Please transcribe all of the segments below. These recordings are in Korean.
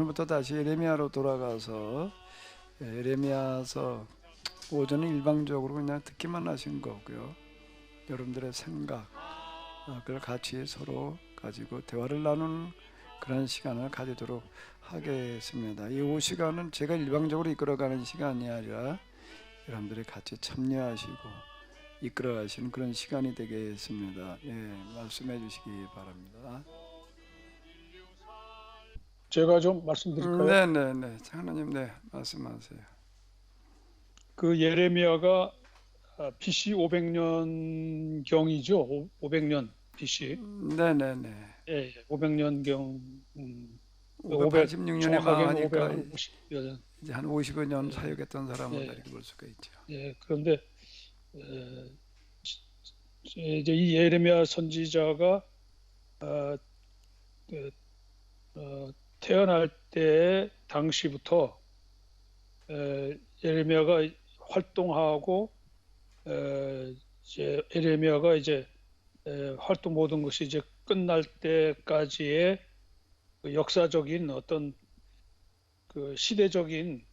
오늘부터 다시 예레미야로 돌아가서 예레미야서 오전은 일방적으로 그냥 듣기만 하신 거고요. 여러분들의 생각 그걸 같이 서로 가지고 대화를 나누는 그런 시간을 가지도록 하겠습니다. 이 5시간은 제가 일방적으로 이끌어가는 시간이 아니라 여러분들이 같이 참여하시고 이끌어가시는 그런 시간이 되겠습니다. 예, 말씀해 주시기 바랍니다. 제가 좀 말씀드릴까요? 네네네. 장로님, 네, 말씀하세요. 그 예레미야가 BC 500년 경이죠. 500년 BC. 네네네. 예, 500년 경. 500 586년에 정확하게는 망하니까 550여 년. 이제 한 50여 년 예, 사역했던 사람으로 예, 이렇게 볼 수가 있죠. 예. 그런데 이제 이 예레미야 선지자가 어, 그, 태어날 때 당시부터 예레미야가 활동하고 이제 예레미야가 이제 활동 모든 것이 이제 끝날 때까지의 그 역사적인 어떤 그 시대적인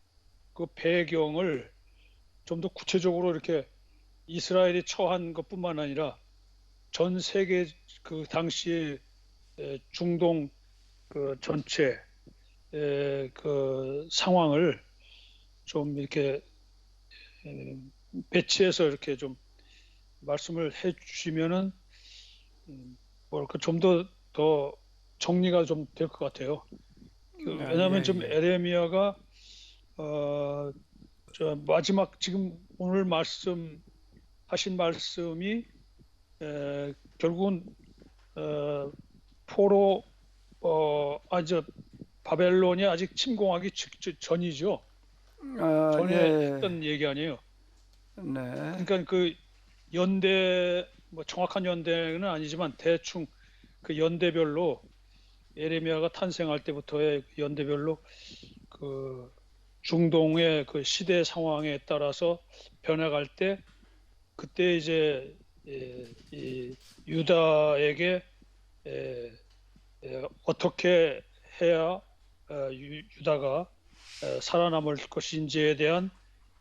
그 배경을 좀 더 구체적으로 이렇게 이스라엘이 처한 것뿐만 아니라 전 세계 그 당시의 중동 그 전체 그 상황을 좀 이렇게 배치해서 이렇게 좀 말씀을 해 주시면은 뭐랄까 좀 더 정리가 좀 될 것 같아요. 왜냐하면 좀 예. 에레미야가 저 마지막 지금 오늘 말씀하신 말씀이 결국은 포로 아저 바벨론이 아직 침공하기 전이죠. 전에 예. 했던 얘기 아니에요. 네. 그러니까 그 연대 뭐 정확한 연대는 아니지만 대충 그 연대별로 예레미야가 탄생할 때부터의 연대별로 그 중동의 그 시대 상황에 따라서 변해갈 때 그때 이제 이 유다에게 어떻게 해야 유다가 살아남을 것인지에 대한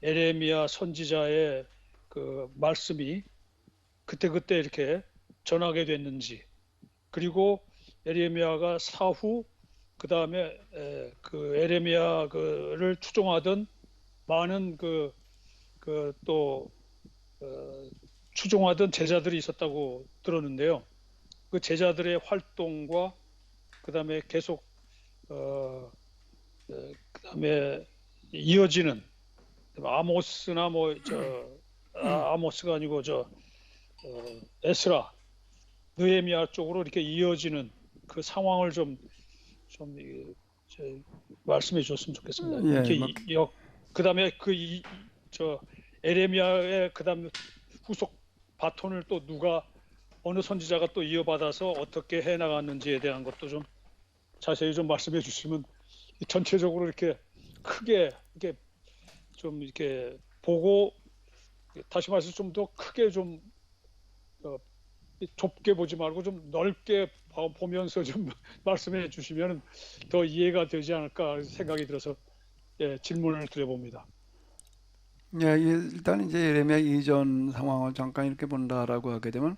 에레미야 선지자의 그 말씀이 그때그때 이렇게 전하게 됐는지, 그리고 에레미야가 사후 그 다음에 그 에레미야를 추종하던 많은 또 추종하던 제자들이 있었다고 들었는데요. 그 제자들의 활동과 그 다음에 계속 그 다음에 이어지는 아모스나 아모스가 아니고 에스라, 느헤미야 쪽으로 이렇게 이어지는 그 상황을 좀 말씀해 주셨으면 좋겠습니다. 예, 뭐, 이렇게 그다음에 에레미야의 그다음 후속 바톤을 또 누가 어느 선지자가 또 이어받아서 어떻게 해 나갔는지에 대한 것도 좀 자세히 좀 말씀해 주시면 전체적으로 이렇게 크게 이렇게 좀 이렇게 보고 다시 말해서 좀 더 크게 좀 좁게 보지 말고 좀 넓게 보면서 좀 말씀해 주시면 더 이해가 되지 않을까 생각이 들어서 질문을 드려봅니다. 예, 일단 이제 예레미야 이전 상황을 잠깐 이렇게 본다라고 하게 되면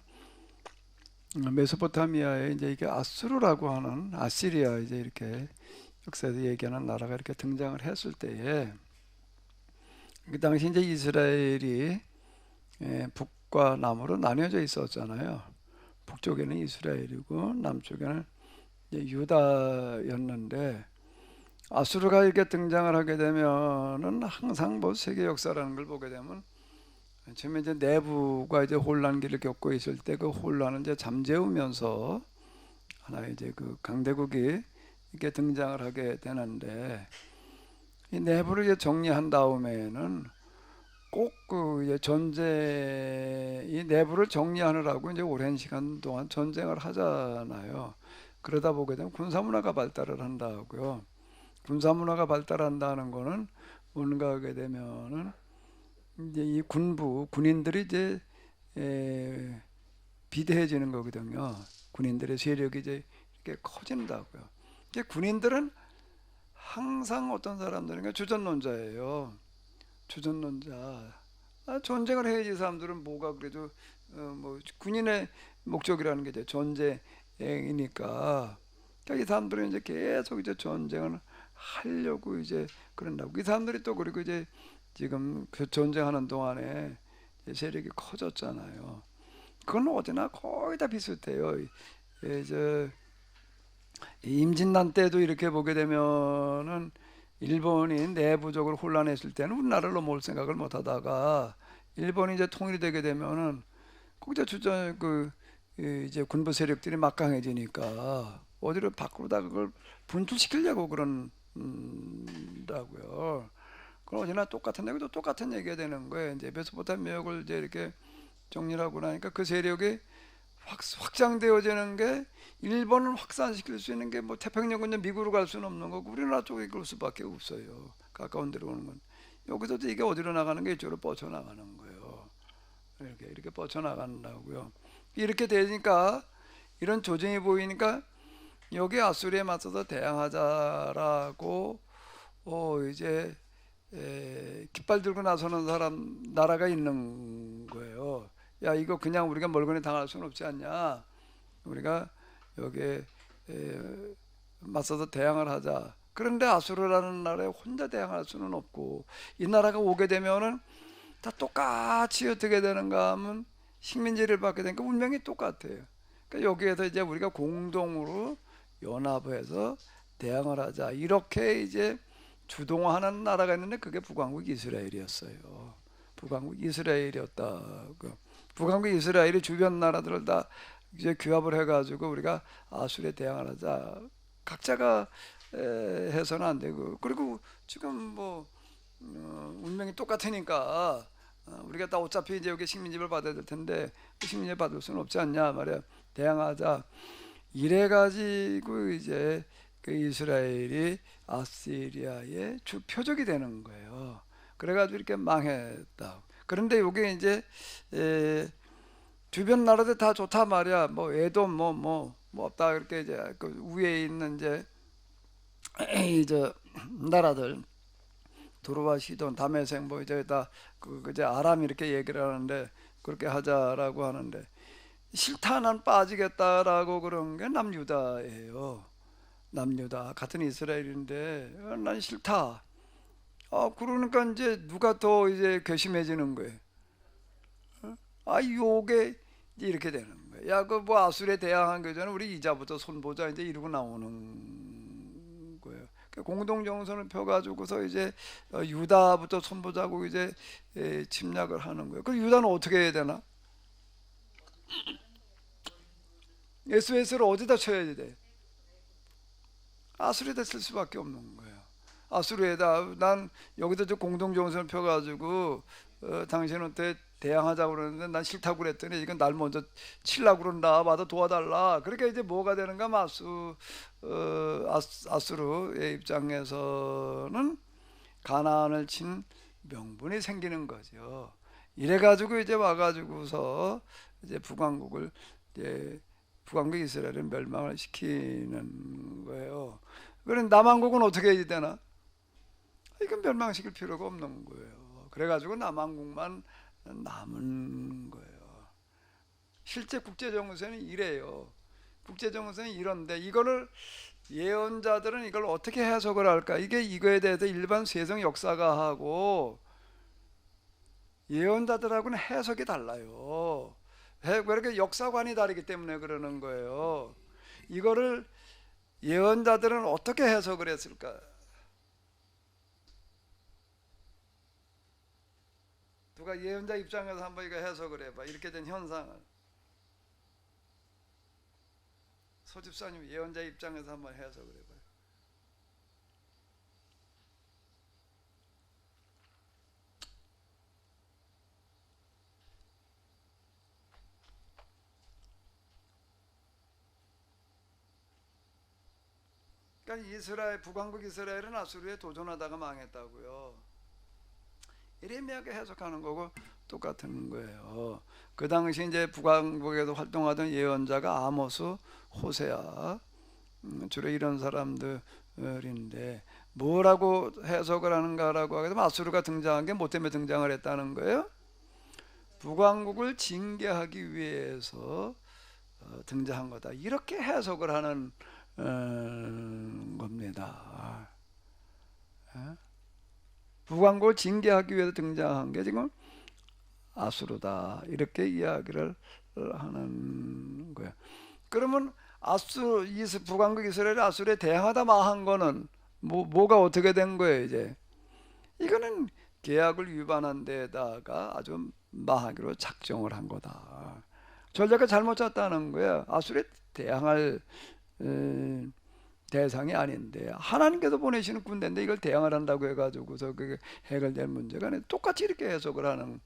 메소포타미아에 이제 이게 아수르라고 하는 아시리아 이제 이렇게 역사에서 얘기하는 나라가 이렇게 등장을 했을 때에 그 당시 이제 이스라엘이 북과 남으로 나뉘어져 있었잖아요. 북쪽에는 이스라엘이고 남쪽에는 이제 유다였는데 아수르가 이렇게 등장을 하게 되면은 항상 뭐 세계 역사라는 걸 보게 되면 처음에 이제 내부가 이제 혼란기를 겪고 있을 때 그 혼란을 이제 잠재우면서 하나 이제 그 강대국이 이렇게 등장을 하게 되는데 이 내부를 이제 정리한 다음에는 꼭 그 전쟁 이 내부를 정리하느라고 이제 오랜 시간 동안 전쟁을 하잖아요. 그러다 보게 되면 군사 문화가 발달을 한다고요. 군사 문화가 발달한다는 거는 뭔가 하게 되면은 이제 이 군인들이 이제 비대해지는 거거든요. 군인들의 세력이 이제 이렇게 커진다고요. 이제 군인들은 항상 어떤 사람들은 그러니까 주전론자예요. 주전론자. 전쟁을 해야지. 사람들은 뭐가 그래도 뭐 군인의 목적이라는 게 이제 전쟁이니까. 그러니까 이 사람들은 이제 계속 이제 전쟁을 하려고 이제 그런다고. 이 사람들이 또 그리고 이제 지금 그 전쟁하는 동안에 이제 세력이 커졌잖아요. 그건 어디나 거의 다 비슷해요. 저 임진란 때도 이렇게 보게 되면은 일본이 내부적으로 혼란했을 때는 우리나라를 넘어올 생각을 못 하다가 일본이 이제 통일이 되게 되면은 거기다 주전 이제 군부 세력들이 막강해지니까 어디를 밖으로 다 그걸 분출시키려고 그런다고요. 그럼 어디나 똑같은 얘기도 똑같은 얘기가 되는 거예요. 이제 메소포타미아를 이제 이렇게 정리를 하고 나니까 그 세력이 확장되어지는 게 일본을 확산시킬 수 있는 게 뭐 태평양 건너 미국으로 갈 수는 없는 거고 우리나라 쪽에 갈 수밖에 없어요. 가까운 데로 오는 건. 여기서도 이게 어디로 나가는 게 이쪽으로 뻗쳐나가는 거예요. 이렇게 뻗쳐나간다고요. 이렇게 되니까 이런 조짐이 보이니까 여기 아수리에 맞서서 대항하자라고 이제 깃발 들고 나서는 사람 나라가 있는 거예요. 야, 이거 그냥 우리가 멀거니 당할 수는 없지 않냐. 우리가 여기에 맞서서 대항을 하자. 그런데 아수르라는 나라에 혼자 대항할 수는 없고 이 나라가 오게 되면은 다 똑같이 어떻게 되는가 하면 식민지를 받게 되니까 운명이 똑같아요. 그러니까 여기에서 이제 우리가 공동으로 연합해서 대항을 하자. 이렇게 이제 주동하는 나라가 있는데 그게 북왕국 이스라엘이었어요. 북왕국 이스라엘이었다고. 북왕국 이스라엘이 주변 나라들을 다 이제 규합을 해가지고 우리가 아수르에 대항을 하자. 각자가 해서는 안 되고 그리고 지금 뭐 운명이 똑같으니까 우리가 다 어차피 이제 여기 식민지를 받아야 될 텐데 식민지 받을 수는 없지 않냐 말이야. 대항하자. 이래 가지고 이제 그 이스라엘이 아시리아의 주 표적이 되는 거예요. 그래가지고 이렇게 망했다. 그런데 이게 이제 주변 나라들 다 좋다 말이야. 뭐 에돔 뭐 없다 이렇게 이제 그 위에 있는 이제 이제 나라들 두루와 시돈 다메섹 뭐 이제 다 이제 아람 이렇게 얘기를 하는데 그렇게 하자라고 하는데 싫다 난 빠지겠다라고 그런 게 남유다예요. 남유다 같은 이스라엘인데 난 싫다. 그러니까 이제 누가 더 이제 괘씸해지는 거예요. 요게 이제 이렇게 되는 거예요. 야, 그 뭐 아수르에 대항한 거잖아. 우리 이자부터 손보자 이제 이러고 나오는 거예요. 공동 정선을 펴가지고서 이제 유다부터 손보자고 이제 침략을 하는 거예요. 그 유다는 어떻게 해야 되나? SOS를 어디다 쳐야 돼? 아수르에다 쓸 수밖에 없는 거예요. 아수르에다 난 여기다 저 공동 정선을 펴가지고 당신한테 대항하자고 그러는데 난 싫다고 그랬더니 이건 날 먼저 치려고 그런다. 와도 도와달라. 그러니까 이제 뭐가 되는가? 아수르의 입장에서는 가나안을 친 명분이 생기는 거죠. 이래가지고 이제 와가지고서 이제 북왕국 이스라엘을 멸망을 시키는 거예요. 그럼 남왕국은 어떻게 해야 되나? 이건 멸망시킬 필요가 없는 거예요. 그래가지고 남왕국만 남은 거예요. 실제 국제정세는 이래요. 국제정세는 이런데 이거를 예언자들은 이걸 어떻게 해석을 할까? 이거에 대해서 일반 세상 역사가하고 예언자들하고는 해석이 달라요. 왜 이렇게 역사관이 다르기 때문에 그러는 거예요. 이거를 예언자들은 어떻게 해석을 했을까? 누가 예언자 입장에서 한번 이거 해석을 해봐. 이렇게 된 현상을. 소집사님 예언자 입장에서 한번 해석을 해봐요. 그러니까 북왕국 이스라엘은 아수르에 도전하다가 망했다고요. 이래미하게 해석하는 거고 똑같은 거예요. 그 당시 이제 북왕국에서 활동하던 예언자가 아모스, 호세아, 주로 이런 사람들인데 뭐라고 해석을 하는가라고 하게 되면 아수르가 등장한 게 뭐 때문에 등장을 했다는 거예요? 북왕국을 징계하기 위해서 등장한 거다. 이렇게 해석을 하는 겁니다. 북왕국을 징계하기 위해서 등장한 게 지금 아수르다. 이렇게 이야기를 하는 거예요. 그러면 북왕국 이스라엘이 아수르에 대항하다 마한 거는 뭐가 어떻게 된 거예요, 이제? 이거는 계약을 위반한 데다가 아주 마하기로 작정을 한 거다. 전략을 잘못 짰다는 거야. 아수르에 대항할 대상이 아닌데 하나님께서 보내시는 군대인데 이걸 대항을 한다고 해가지고서 그게 해결될 문제가 아니라 똑같이 이렇게 해석을 하는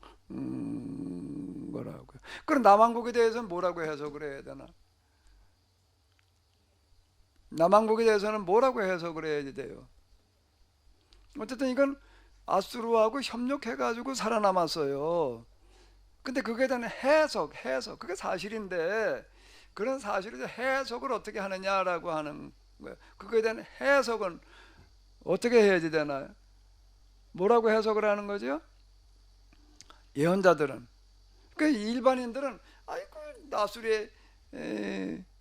거라고요. 그럼 남왕국에 대해서는 뭐라고 해석을 해야 되나? 남왕국에 대해서는 뭐라고 해석을 해야 돼요? 어쨌든 이건 아수르하고 협력해가지고 살아남았어요. 근데 그거에 대한 해석, 그게 사실인데 그런 사실을 해석을 어떻게 하느냐라고 하는 거예요. 그거에 대한 해석은 어떻게 해야 되나요? 뭐라고 해석을 하는 거죠? 예언자들은, 그 일반인들은 아이고 아수르에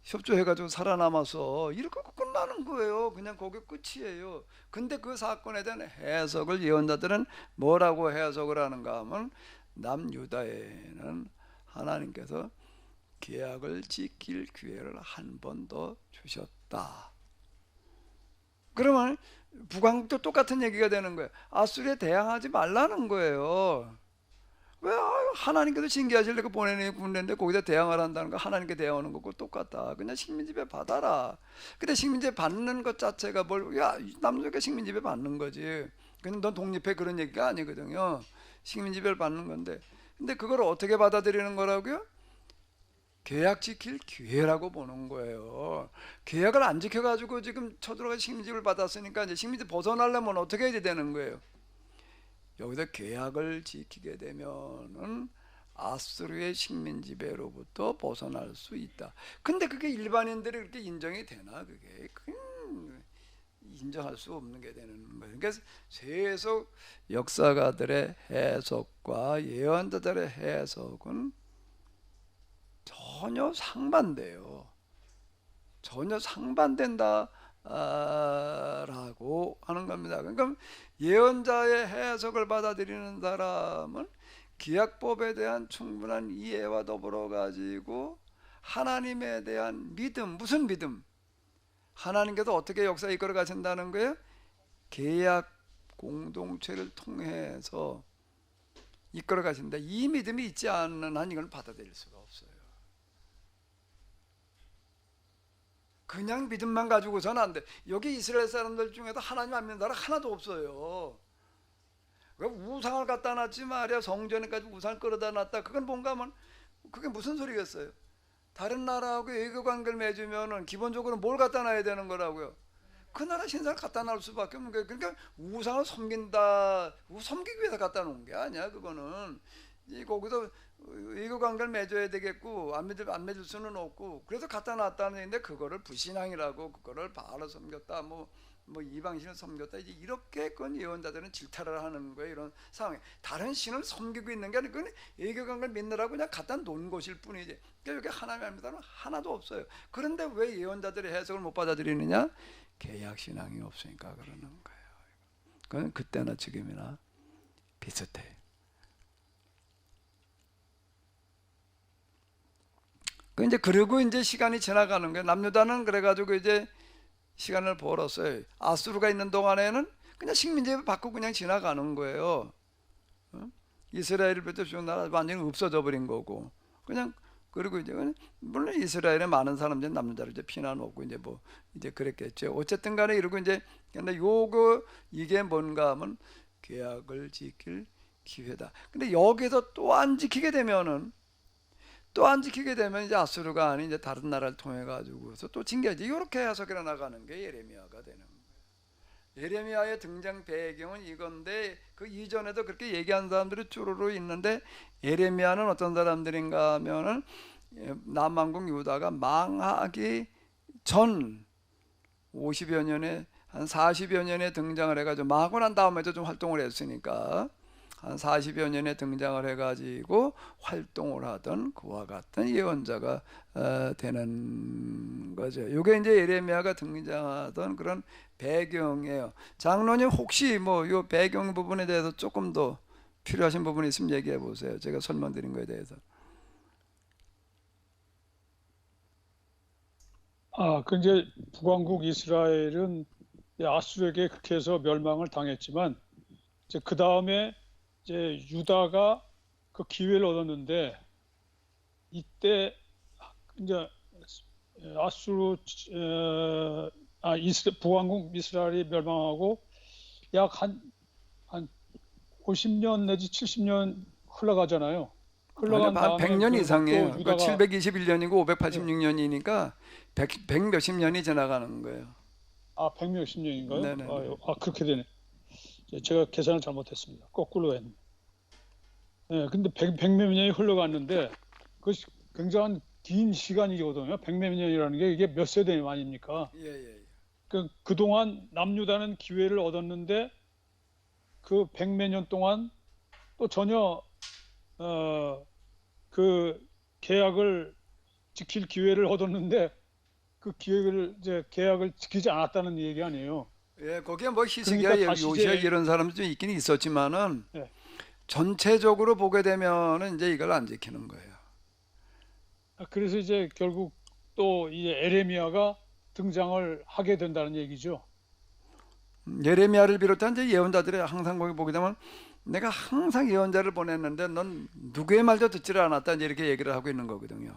협조해가지고 살아남아서 이렇게 끝나는 거예요. 그냥 거기 끝이에요. 근데 그 사건에 대한 해석을 예언자들은 뭐라고 해석을 하는가 하면 남유다에는 하나님께서 계약을 지킬 기회를 한 번 더 주셨다. 그러면 북왕국도 똑같은 얘기가 되는 거예요. 아수르에 대항하지 말라는 거예요. 왜 하나님께서 징계하시려고 보내는 군대인데 거기다 대항을 한다는 거, 하나님께 대항하는 거고 똑같다. 그냥 식민지배 받아라. 근데 식민지배 받는 것 자체가 남쪽에 식민지배 받는 거지. 그냥 넌 독립해 그런 얘기가 아니거든요. 식민지배를 받는 건데. 근데 그걸 어떻게 받아들이는 거라고요? 계약 지킬 기회라고 보는 거예요. 계약을 안 지켜가지고 지금 쳐들어가 식민지배를 받았으니까 이제 식민지 벗어나려면 어떻게 해야 되는 거예요? 여기서 계약을 지키게 되면은 아수르의 식민지배로부터 벗어날 수 있다. 근데 그게 일반인들이 그렇게 인정이 되나? 그게 인정할 수 없는 게 되는 거예요. 그러니까 세속 역사가들의 해석과 예언자들의 해석은 전혀 상반돼요. 전혀 상반된다. 라고 하는 겁니다. 그러니까 예언자의 해석을 받아들이는 사람은 기약법에 대한 충분한 이해와 더불어 가지고 하나님에 대한 믿음, 무슨 믿음? 하나님께서 어떻게 역사 이끌어 가신다는 거예요? 계약 공동체를 통해서 이끌어 가신다. 이 믿음이 있지 않는 한 이걸 받아들일 수가 없어요. 그냥 믿음만 가지고서는 안 돼. 여기 이스라엘 사람들 중에도 하나님 안 믿는 나라 하나도 없어요. 우상을 갖다 놨지 말이야. 성전에까지 우상을 끌어다 놨다. 그건 뭔가 하면 그게 무슨 소리겠어요? 다른 나라하고 외교 관계를 맺으면은 기본적으로 뭘 갖다 놔야 되는 거라고요? 그 나라 신상을 갖다 놓을 수밖에 없는 거예요. 그러니까 우상을 섬기기 위해서 갖다 놓은 게 아니야. 그거는 거기서 외교 관계를 맺어야 되겠고 안 맺을 수는 없고 그래서 갖다 놨다는 얘기인데 그거를 불신앙이라고 그거를 바알을 섬겼다 뭐 이방신을 섬겼다 이제 이렇게 그 예언자들은 질타를 하는 거예요. 이런 상황에 다른 신을 섬기고 있는 게 아니고 그건 외교 관계를 믿느라고 그냥 갖다 놓은 것일 뿐이지. 그러니까 여기 하나님의 합니다는 하나도 없어요. 그런데 왜 예언자들의 해석을 못 받아들이느냐? 계약 신앙이 없으니까 그러는 거예요. 그건 그때나 지금이나 비슷해. 이제 그리고 이제 시간이 지나가는 거예요. 남유다는 그래가지고 이제 시간을 벌었어요. 아수르가 있는 동안에는 그냥 식민지 받고 그냥 지나가는 거예요. 이스라엘을 비롯해 나라 완전히 없어져 버린 거고 그냥 그리고 이제 물론 이스라엘에 많은 사람들이 남유다를 이제 피난 오고 이제 이제 그랬겠죠. 어쨌든 간에 이러고 이제 근데 이게 뭔가 하면 계약을 지킬 기회다. 근데 여기서 또 안 지키게 되면 이제 아수르가 아닌 이제 다른 나라를 통해 가지고서 또 징계하지. 이렇게 해석해 나가는 게 예레미야가 되는 거예요. 예레미야의 등장 배경은 이건데 그 이전에도 그렇게 얘기한 사람들이 쭈루루 있는데 예레미야는 어떤 사람들인가 하면은 남왕국 유다가 망하기 전 50여 년에 한 40여 년에 등장을 해가지고 망하고 난 다음에도 좀 활동을 했으니까 한 40여 년에 등장을 해가지고 활동을 하던 그와 같은 예언자가 되는 거죠. 이게 이제 예레미야가 등장하던 그런 배경이에요. 장로님 혹시 뭐 이 배경 부분에 대해서 조금 더 필요하신 부분이 있으면 얘기해 보세요. 제가 설명드린 거에 대해서. 그 이제 북왕국 이스라엘은 아수르에게 그렇게 해서 멸망을 당했지만 이제 그 다음에 이제 유다가 그 기회를 얻었는데 이때 이제 아수르 북왕국 이스라엘이 멸망하고 약 한 50년 내지 70년 흘러가잖아요. 흘러간 한 다음에 100년 이상이에요. 또 그 유다가 721년이고 예, 586년이니까 100 몇십 년이 지나가는 거예요. 100몇십 년인가요? 네네네. 그렇게 되네. 제가 계산을 잘못했습니다. 거꾸로 했네. 예, 근데 백몇 년이 흘러갔는데 그 굉장한 긴 시간이거든요. 백몇 년이라는 게 이게 몇 세대 아닙니까? 예, 예, 예. 그동안 남유다는 기회를 얻었는데 그 백몇 년 동안 또 전혀 그 계약을 지킬 기회를 얻었는데 그 기회를 이제 계약을 지키지 않았다는 얘기 아니에요. 예, 거기에 뭐 그러니까 히스기야, 다시 요시야 이제 이런 사람도 좀 있긴 있었지만은 예, 전체적으로 보게 되면은 이제 이걸 안 지키는 거예요. 그래서 이제 결국 또 이제 에레미야가 등장을 하게 된다는 얘기죠. 예레미야를 비롯한 이제 예언자들의 항상 거기 보게 되면 내가 항상 예언자를 보냈는데 넌 누구의 말도 듣지를 않았다 이제 이렇게 얘기를 하고 있는 거거든요.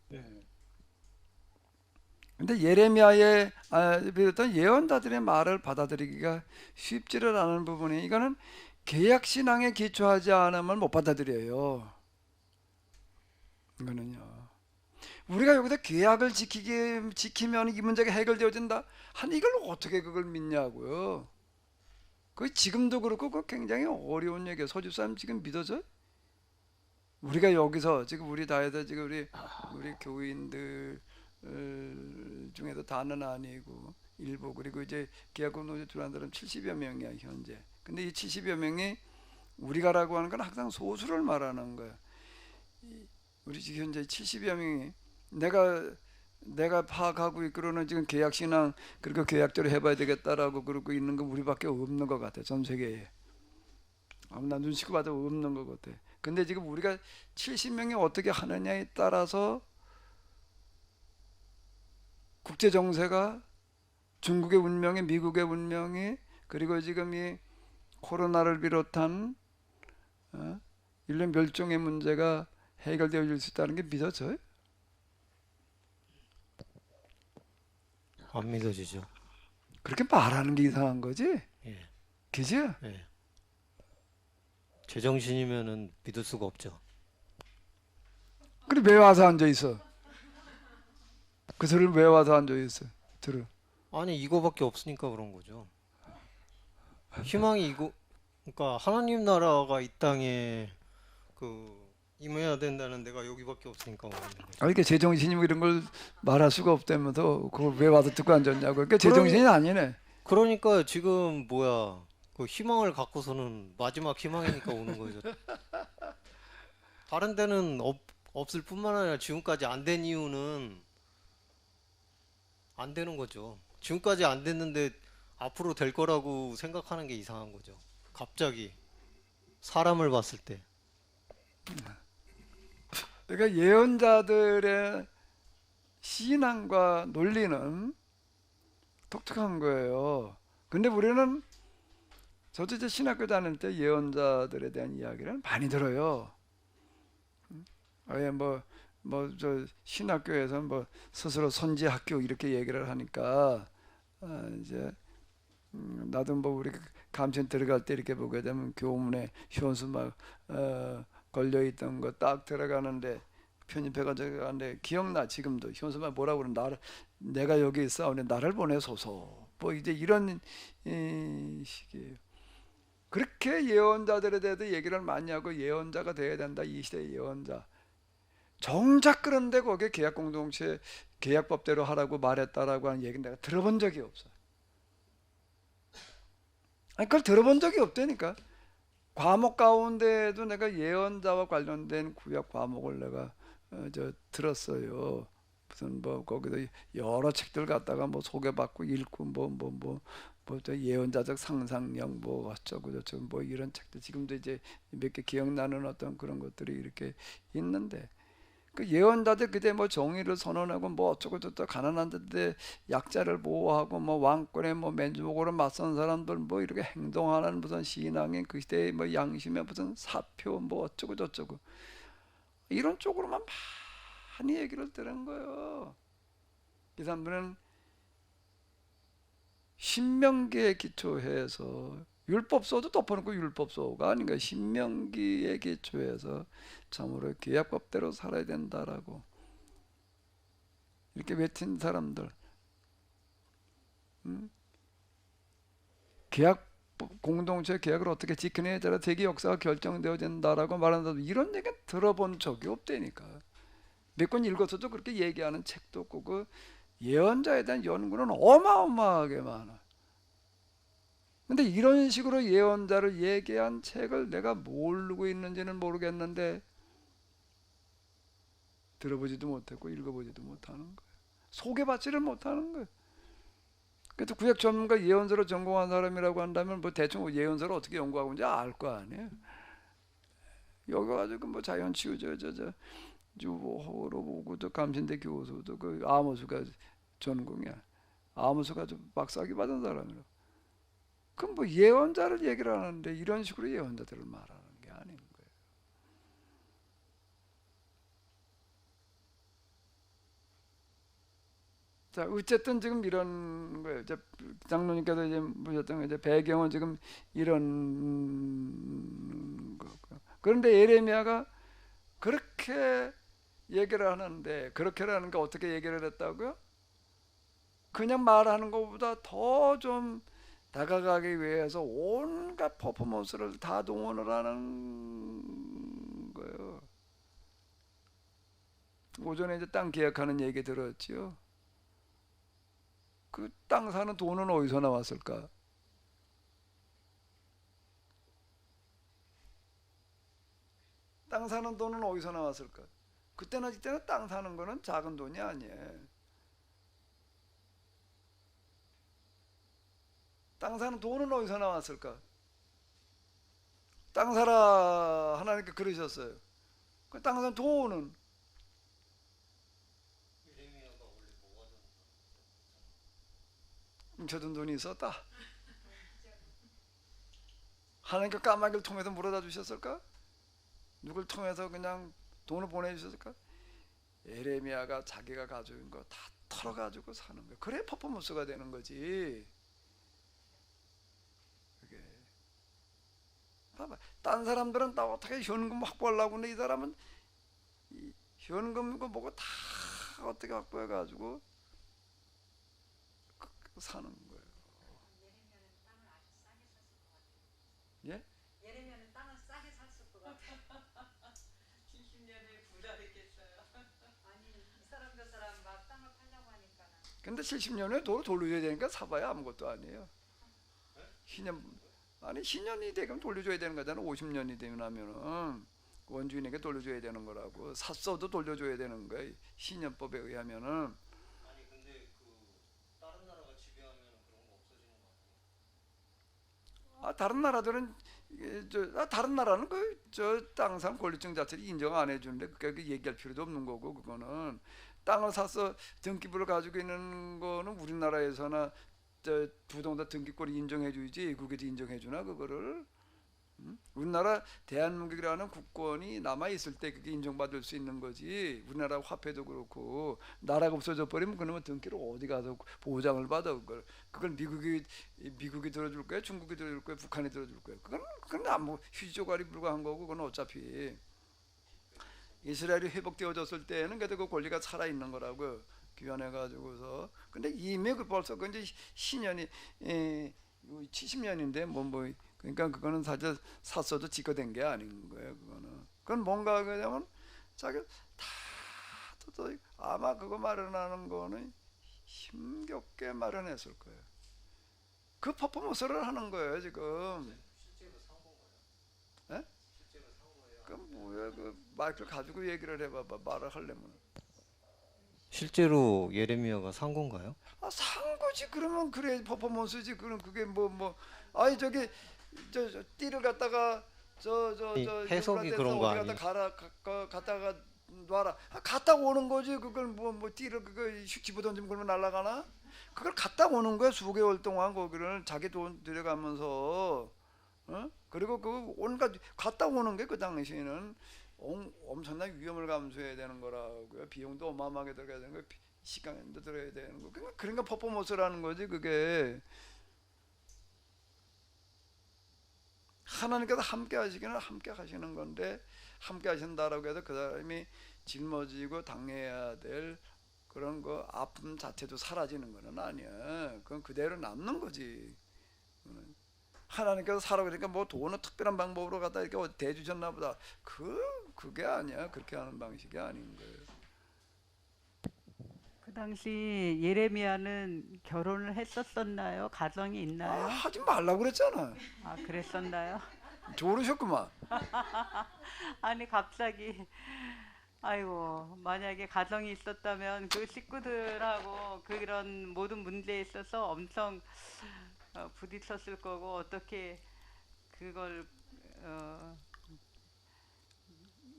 네. 근데 예레미야의 비롯한 예언자들의 말을 받아들이기가 쉽지를 않은 부분이 이거는 계약 신앙에 기초하지 않으면 못 받아들여요. 이거는요. 우리가 여기서 계약을 지키면 이 문제가 해결되어진다. 한 이걸 어떻게 그걸 믿냐고요. 그 지금도 그렇고 그 굉장히 어려운 얘기예요. 소집사님 지금 믿어져? 우리가 여기서 지금 우리 다해서 지금 우리 교인들 중에도 다는 아니고 일부 그리고 이제 계약금 노조 들어간 사람 70여 명이야 현재. 근데 이 70여 명이 우리가라고 하는 건 항상 소수를 말하는 거야. 우리 지금 현재 70여 명이 내가 파악하고 있기로는 지금 계약 신앙 그리고 계약대로 해봐야 되겠다라고 그러고 있는 건 우리밖에 없는 것 같아 전 세계에. 아무나 눈치고 봐도 없는 것 같아. 근데 지금 우리가 70명이 어떻게 하느냐에 따라서 국제 정세가 중국의 운명이 미국의 운명이 그리고 지금 이 코로나를 비롯한 인류 멸종의 문제가 해결되어질 수 있다는 게 믿어져요? 안 믿어지죠. 그렇게 말하는 게 이상한 거지? 예, 그지? 예. 제정신이면은 믿을 수가 없죠. 그래 왜 와서 앉아 있어? 그 소리를 왜 와서 앉아 있어? 들어. 아니 이거밖에 없으니까 그런 거죠. 희망이 이거, 그러니까 하나님 나라가 이 땅에 그 임해야 된다는 데가 여기밖에 없으니까 오는 거죠. 이렇게 제정신이 이런 걸 말할 수가 없다면서 그걸 왜 와서 듣고 앉았냐고. 그러니까 제정신이 그러니, 아니네. 그러니까 지금 뭐야 그 희망을 갖고서는 마지막 희망이니까 오는 거죠. 다른 데는 없을 뿐만 아니라 지금까지 안 된 이유는 안 되는 거죠. 지금까지 안 됐는데 앞으로 될 거라고 생각하는 게 이상한 거죠. 갑자기 사람을 봤을 때. 그러니까 예언자들의 신앙과 논리는 독특한 거예요. 근데 우리는 저도 이제 신학교 다닐 때 예언자들에 대한 이야기를 많이 들어요. 아예 저 신학교에서 뭐 스스로 선지 학교 이렇게 얘기를 하니까 이제 나도 뭐 우리 감천 들어갈 때 이렇게 보게 되면 교문에 현수 막 걸려 있던 거 딱 들어가는데 편입해가지고 가는데 기억나 지금도 현수막 뭐라고 그러는 나를 내가 여기 있사오니 나를 보내소서 뭐 이제 이런 식이에요. 그렇게 예언자들에 대해서 얘기를 많이 하고 예언자가 돼야 된다 이 시대의 예언자. 정작 그런데 거기에 계약 공동체 계약법대로 하라고 말했다라고 하는 얘기는 내가 들어본 적이 없어. 아니 그걸 들어본 적이 없다니까. 과목 가운데에도 내가 예언자와 관련된 구약 과목을 내가 들었어요. 무슨 뭐 거기도 여러 책들 갖다가 뭐 소개받고 읽고 예언자적 상상력 뭐 어쩌고 저쩌고 뭐 이런 책들 지금도 이제 몇 개 기억나는 어떤 그런 것들이 이렇게 있는데, 그 예언자들 그때 뭐 정의를 선언하고 뭐 어쩌고 저쩌고 가난한데 약자를 보호하고 뭐 왕권의 뭐 맨주먹으로 맞선 사람들 뭐 이렇게 행동하는 무슨 신앙의 그 시대의 뭐 양심의 무슨 사표 뭐 어쩌고 저쩌고 이런 쪽으로만 많이 얘기를 들은 거예요. 이 사람들은 신명기에 기초해서 율법서도 덮어놓고 율법서가 아닌가, 신명기에 기초해서 참으로 계약법대로 살아야 된다라고 이렇게 외친 사람들, 계약 공동체 계약을 어떻게 지켜내야 되라 세계 역사가 결정되어야 된다라고 말한다도 이런 얘기 들어본 적이 없다니까. 몇 권 읽었어도 그렇게 얘기하는 책도 없고 그 예언자에 대한 연구는 어마어마하게 많아. 근데 이런 식으로 예언자를 얘기한 책을 내가 모르고 있는지는 모르겠는데 들어보지도 못했고 읽어보지도 못하는 거예요. 소개받지를 못하는 거예요. 그래도 구약 전문가 예언서를 전공한 사람이라고 한다면 뭐 대충 예언서를 어떻게 연구하고 있는지 알 거 아니에요. 여기 가지고 뭐 자연치유저 주호로 보고도 감신대 교수도 그 아모스가 전공이야. 아모스가 좀 박사학위 받은 사람이라. 그럼 뭐 예언자를 얘기를 하는데 이런 식으로 예언자들을 말하는 게 아닌 거예요. 자, 어쨌든 지금 이런 거예요. 이제 장로님께서 이제 보셨던 이제 배경은 지금 이런 거고. 그런데 예레미야가 그렇게 얘기를 하는데, 그렇게라는 게 어떻게 얘기를 했다고요? 그냥 말하는 것보다 더 좀 다가가기 위해서 온갖 퍼포먼스를 다 동원을 하는 거예요. 오전에 이제 땅 계약하는 얘기 들었죠. 그 땅 사는 돈은 어디서 나왔을까? 땅 사는 돈은 어디서 나왔을까? 그때나 이때는 땅 사는 거는 작은 돈이 아니에요. 땅 사는 돈은 어디서 나왔을까? 땅 사라 하나님께 그러셨어요. 그 땅 사는 돈은 훔쳐둔 돈이 있었다. 하나님께 까마귀를 통해서 물어다 주셨을까? 누굴 통해서 그냥 돈을 보내주셨을까? 예레미야가 자기가 가지고 있는 거 다 털어가지고 사는 거야. 그래 퍼포먼스가 되는 거지. 그게 봐봐. 딴 사람들은 나 어떻게 현금 확보하려고 하는데 이 사람은 이 현금이고 뭐고 다 어떻게 확보해가지고 사는 거예요. 예? 예레미야는 땅을 싸게 샀을 것 같아. 70년에 부자 됐겠어요. 아니 이 사람 저 사람 막 땅을 팔려고 하니까. 근데 70년에 돈을 돌려줘야 되니까 사봐야 아무것도 아니에요. 신년이 되면 돌려줘야 되는 거잖아. 50년이 되면 하면은 원주인에게 돌려줘야 되는 거라고. 샀어도 돌려줘야 되는 거야. 신년법에 의하면은. 아니 근데 그 다른 나라가 지배하면 그런 거 없어지는 거 아니에요? 다른 나라들은 다른 나라는 저 땅상 권리증 자체를 인정 안 해주는데 그게 얘기할 필요도 없는 거고, 그거는 땅을 사서 등기부를 가지고 있는 거는 우리나라에서나 저 부동산 등기권을 인정해주지 외국에도 인정해주나 그거를? 우리나라 대한민국이라는 국권이 남아 있을 때 그게 인정받을 수 있는 거지. 우리나라 화폐도 그렇고 나라가 없어져 버리면 그러면 등기를 어디 가서 보장을 받아 그걸 미국이 들어줄 거야, 중국이 들어줄 거야, 북한이 들어줄 거야. 그건 아무 휴지조각이 불과한 거고 그건 어차피 이스라엘이 회복되어졌을 때는 그래도 그 권리가 살아 있는 거라고 귀환해 가지고서. 근데 이미 벌써 그 이제 신년이 70년인데 뭐 그러니까 그거는 사실 샀어도 지거된 게 아닌 거예요. 그건 뭔가 그냐면 자기 다 또 아마 그거 마련하는 거는 힘겹게 마련했을 거예요. 그 퍼포먼스를 하는 거예요 지금. 예? 그 뭐야 그 마이크를 가지고 얘기를 해봐봐 말을 하려면. 실제로 예레미야가 산 건가요? 아, 산 거지. 그러면 그래 퍼포먼스지. 그럼 그게 아니 저기 저 띠를 갖다가 이 해석이 그런 거 아니에요? 갖다가 놔라. 갖다 오는 거지. 그걸 뭐 띠를 그거 슉 집어던지면 그러면 날아가나? 그걸 갖다 오는 거야. 수개월 동안 거기를 자기 돈 들여가면서. 어? 그리고 그 온갖 갔다 오는 게 그 당시에는 엄청난 위험을 감수해야 되는 거라고요. 비용도 어마어마하게 들어가야 되는 거, 시간도 들어야 되는 거. 그러니까 퍼포먼스라는 거지 그게. 하나님께서 함께 하시기는 함께 하시는 건데 함께 하신다라고 해서 그 사람이 짊어지고 당해야 될 그런 거 아픔 자체도 사라지는 거는 아니야. 그건 그대로 남는 거지. 하나님께서 사라고 그러니까 뭐 돈은 특별한 방법으로 갖다 이렇게 대주셨나 보다. 그게 아니야. 그렇게 하는 방식이 아닌 거예요. 그 당시 예레미야는 결혼을 했었었나요? 가정이 있나요? 하지 말라고 그랬잖아. 아, 그랬었나요? 조르셨구만. 아니 갑자기 아이고 만약에 가정이 있었다면 그 식구들하고 그런 모든 문제에 있어서 엄청 부딪혔을 거고 어떻게 그걸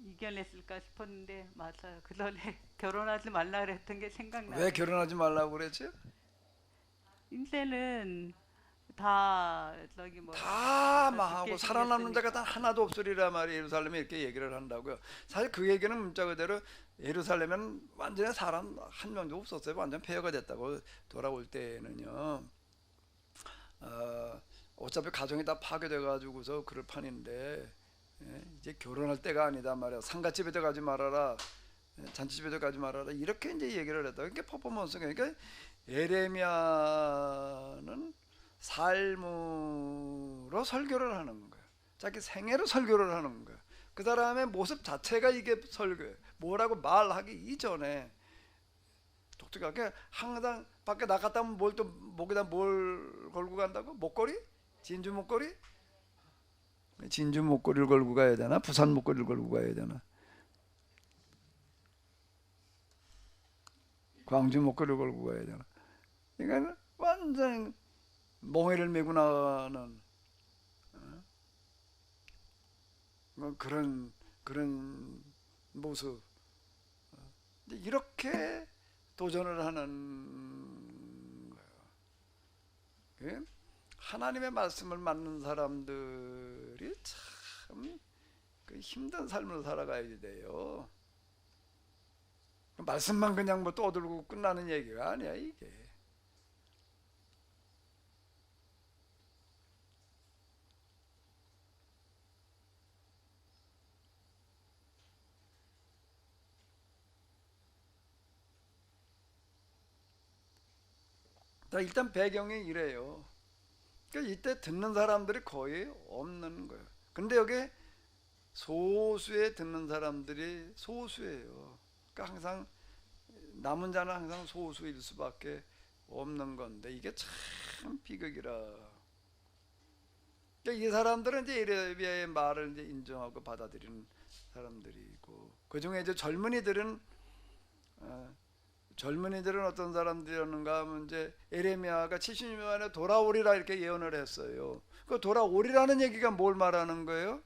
이겨냈을까 싶었는데 맞아요. 그 전에 결혼하지 말라 그랬던 게 생각나요. 왜 결혼하지 말라고 그랬지? 인생은 다 저기 뭐 다 죽게 망하고 살아남는 생겼으니까. 자가 단 하나도 없으리라 말이 예루살렘에 이렇게 얘기를 한다고요. 사실 그 얘기는 문자 그대로 예루살렘은 완전히 사람 한 명도 없었어요. 완전 폐허가 됐다고 돌아올 때는요. 어차피 가정이 다 파괴돼 가지고서 그럴 판인데 이제 결혼할 때가 아니다 말이야. 상가집에도 가지 말아라. 잔치집에도 가지 말아라. 이렇게 이제 얘기를 했다. 그러니까 퍼포먼스가 그러니까 예레미야는 삶으로 설교를 하는 거예요. 자기 생애로 설교를 하는 거예요. 그 사람의 모습 자체가 이게 설교예요. 뭐라고 말하기 이전에 독특하게 항상 밖에 나갔다 오면 뭘 또 목에다 뭘 걸고 간다고? 목걸이? 진주 목걸이? 진주 목걸이를 걸고 가야 되나? 부산 목걸이를 걸고 가야 되나? 광주 목걸이를 걸고 가야 되나? 그러니까 완전 멍에를 메고 나가는 그런 모습. 이렇게 도전을 하는 거예요. 하나님의 말씀을 맞는 사람들이 참 힘든 삶을 살아가야 돼요. 말씀만 그냥 뭐 떠들고 끝나는 얘기가 아니야 이게. 일단 배경이 이래요. 그러니까 이때 듣는 사람들이 거의 없는 거예요. 근데 여기 소수의 듣는 사람들이 소수예요. 그러니까 항상 남은 자는 항상 소수일 수밖에 없는 건데 이게 참 비극이라. 그러니까 이 사람들은 이제 예레미야의 말을 이제 인정하고 받아들이는 사람들이고 그 중에 이제 젊은이들은 어떤 사람들이었는가 하면 이제 예레미야가 70년 만에 돌아오리라 이렇게 예언을 했어요. 그 돌아오리라는 얘기가 뭘 말하는 거예요?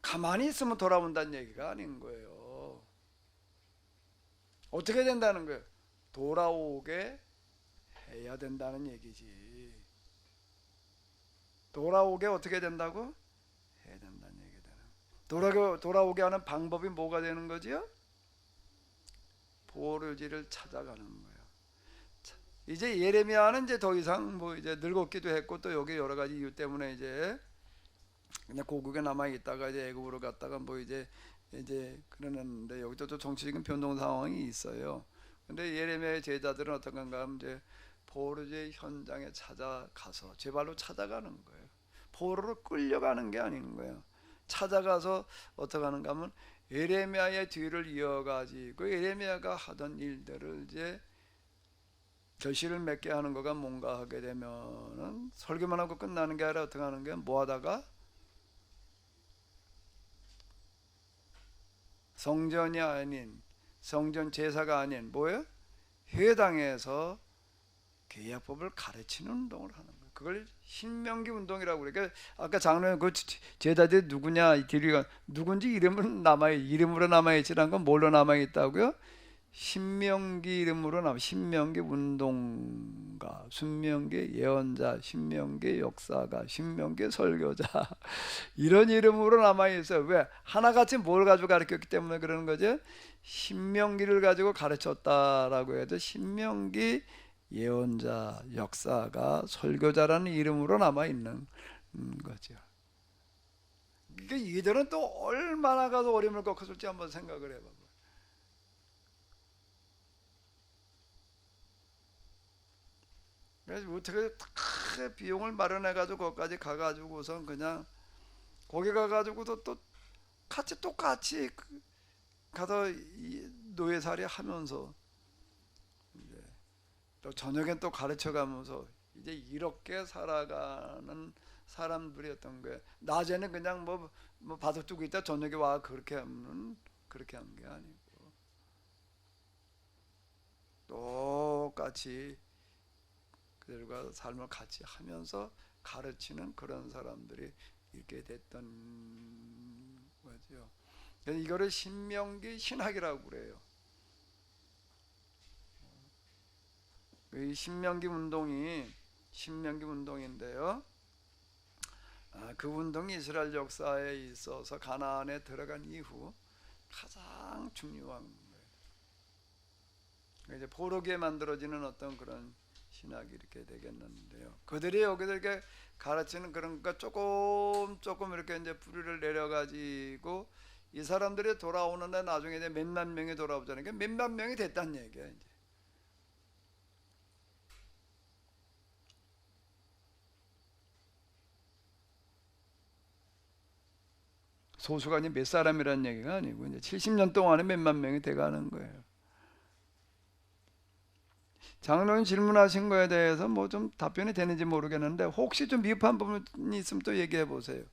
가만히 있으면 돌아온다는 얘기가 아닌 거예요. 어떻게 된다는 거예요? 돌아오게 해야 된다는 얘기지. 돌아오게 어떻게 된다고? 해야 된다는 얘기다. 돌아오게 하는 방법이 뭐가 되는 거지요? 보르지를 찾아가는 거예요. 이제 예레미야는 이제 더 이상 뭐 이제 늙었기도 했고 또 여기 여러 가지 이유 때문에 이제 그냥 고국에 남아 있다가 이제 애굽으로 갔다가 뭐 이제 그러는데 여기도 또 정치적인 변동 상황이 있어요. 근데 예레미야의 제자들은 어떤 건가 하면 이제 보르지의 현장에 찾아가서 제 발로 찾아가는 거예요. 포로로 끌려가는 게 아닌 거예요. 찾아가서 어떻게 하는가 하면 예레미야의 뒤를 이어가지고 예레미야가 하던 일들을 이제 결실을 맺게 하는 거가 뭔가 하게 되면은 설교만 하고 끝나는 게 아니라 어떻게 하는 게 뭐 하다가 성전이 아닌 성전 제사가 아닌 뭐예요? 회당에서 계약법을 가르치는 운동을 하는 거예요. 그걸 신명기 운동이라고 그래. 그러니까 아까 장로님 그 제자들이 누구냐 길이가 누군지 이름은 이름으로 남아 있지는 않고 뭘로 남아 있다고요? 신명기 이름으로 남아 신명기 운동가, 신명기 예언자, 신명기 역사가, 신명기 설교자 이런 이름으로 남아 있어요. 왜? 하나같이 뭘 가지고 가르쳤기 때문에 그러는 거죠. 신명기를 가지고 가르쳤다라고 해도 신명기 예언자, 역사가, 설교자라는 이름으로 남아 있는 거죠. 그러니까 이들은 또 얼마나 가서 어려움을 겪었을지 한번 생각을 해봐. 그래서 어떻게 큰 비용을 마련해가지고 거기까지 가가지고선 그냥 거기 가가지고도 또 같이 똑같이 가서 노예살이 하면서 이제 또 저녁엔 또 가르쳐가면서 이제 이렇게 살아가는 사람들이었던 거예요. 낮에는 그냥 뭐 바둑 두고 있다 저녁에 와 그렇게 하면 그렇게 한 게 아니고 똑같이 그들과 삶을 같이 하면서 가르치는 그런 사람들이 있게 됐던 거죠. 이거를 신명기 신학이라고 그래요. 이 신명기 운동인데요. 그 운동이 이스라엘 역사에 있어서 가나안에 들어간 이후 가장 중요한 거예요. 이제 포로기에 만들어지는 어떤 그런 신학이 이렇게 되겠는데요. 그들이 여기서 이렇게 가르치는 그런 거 조금 이렇게 이제 뿌리를 내려가지고 이 사람들이 돌아오는데 나중에 이제 몇만 명이 돌아오잖아요. 그러니까 몇만 명이 됐다는 얘기야 이제. 소수가 이제 몇 사람이라는 얘기가 아니고 이제 70년 동안에 몇만 명이 돼가는 거예요. 장로님 질문하신 거에 대해서 뭐 좀 답변이 되는지 모르겠는데 혹시 좀 미흡한 부분이 있으면 또 얘기해 보세요.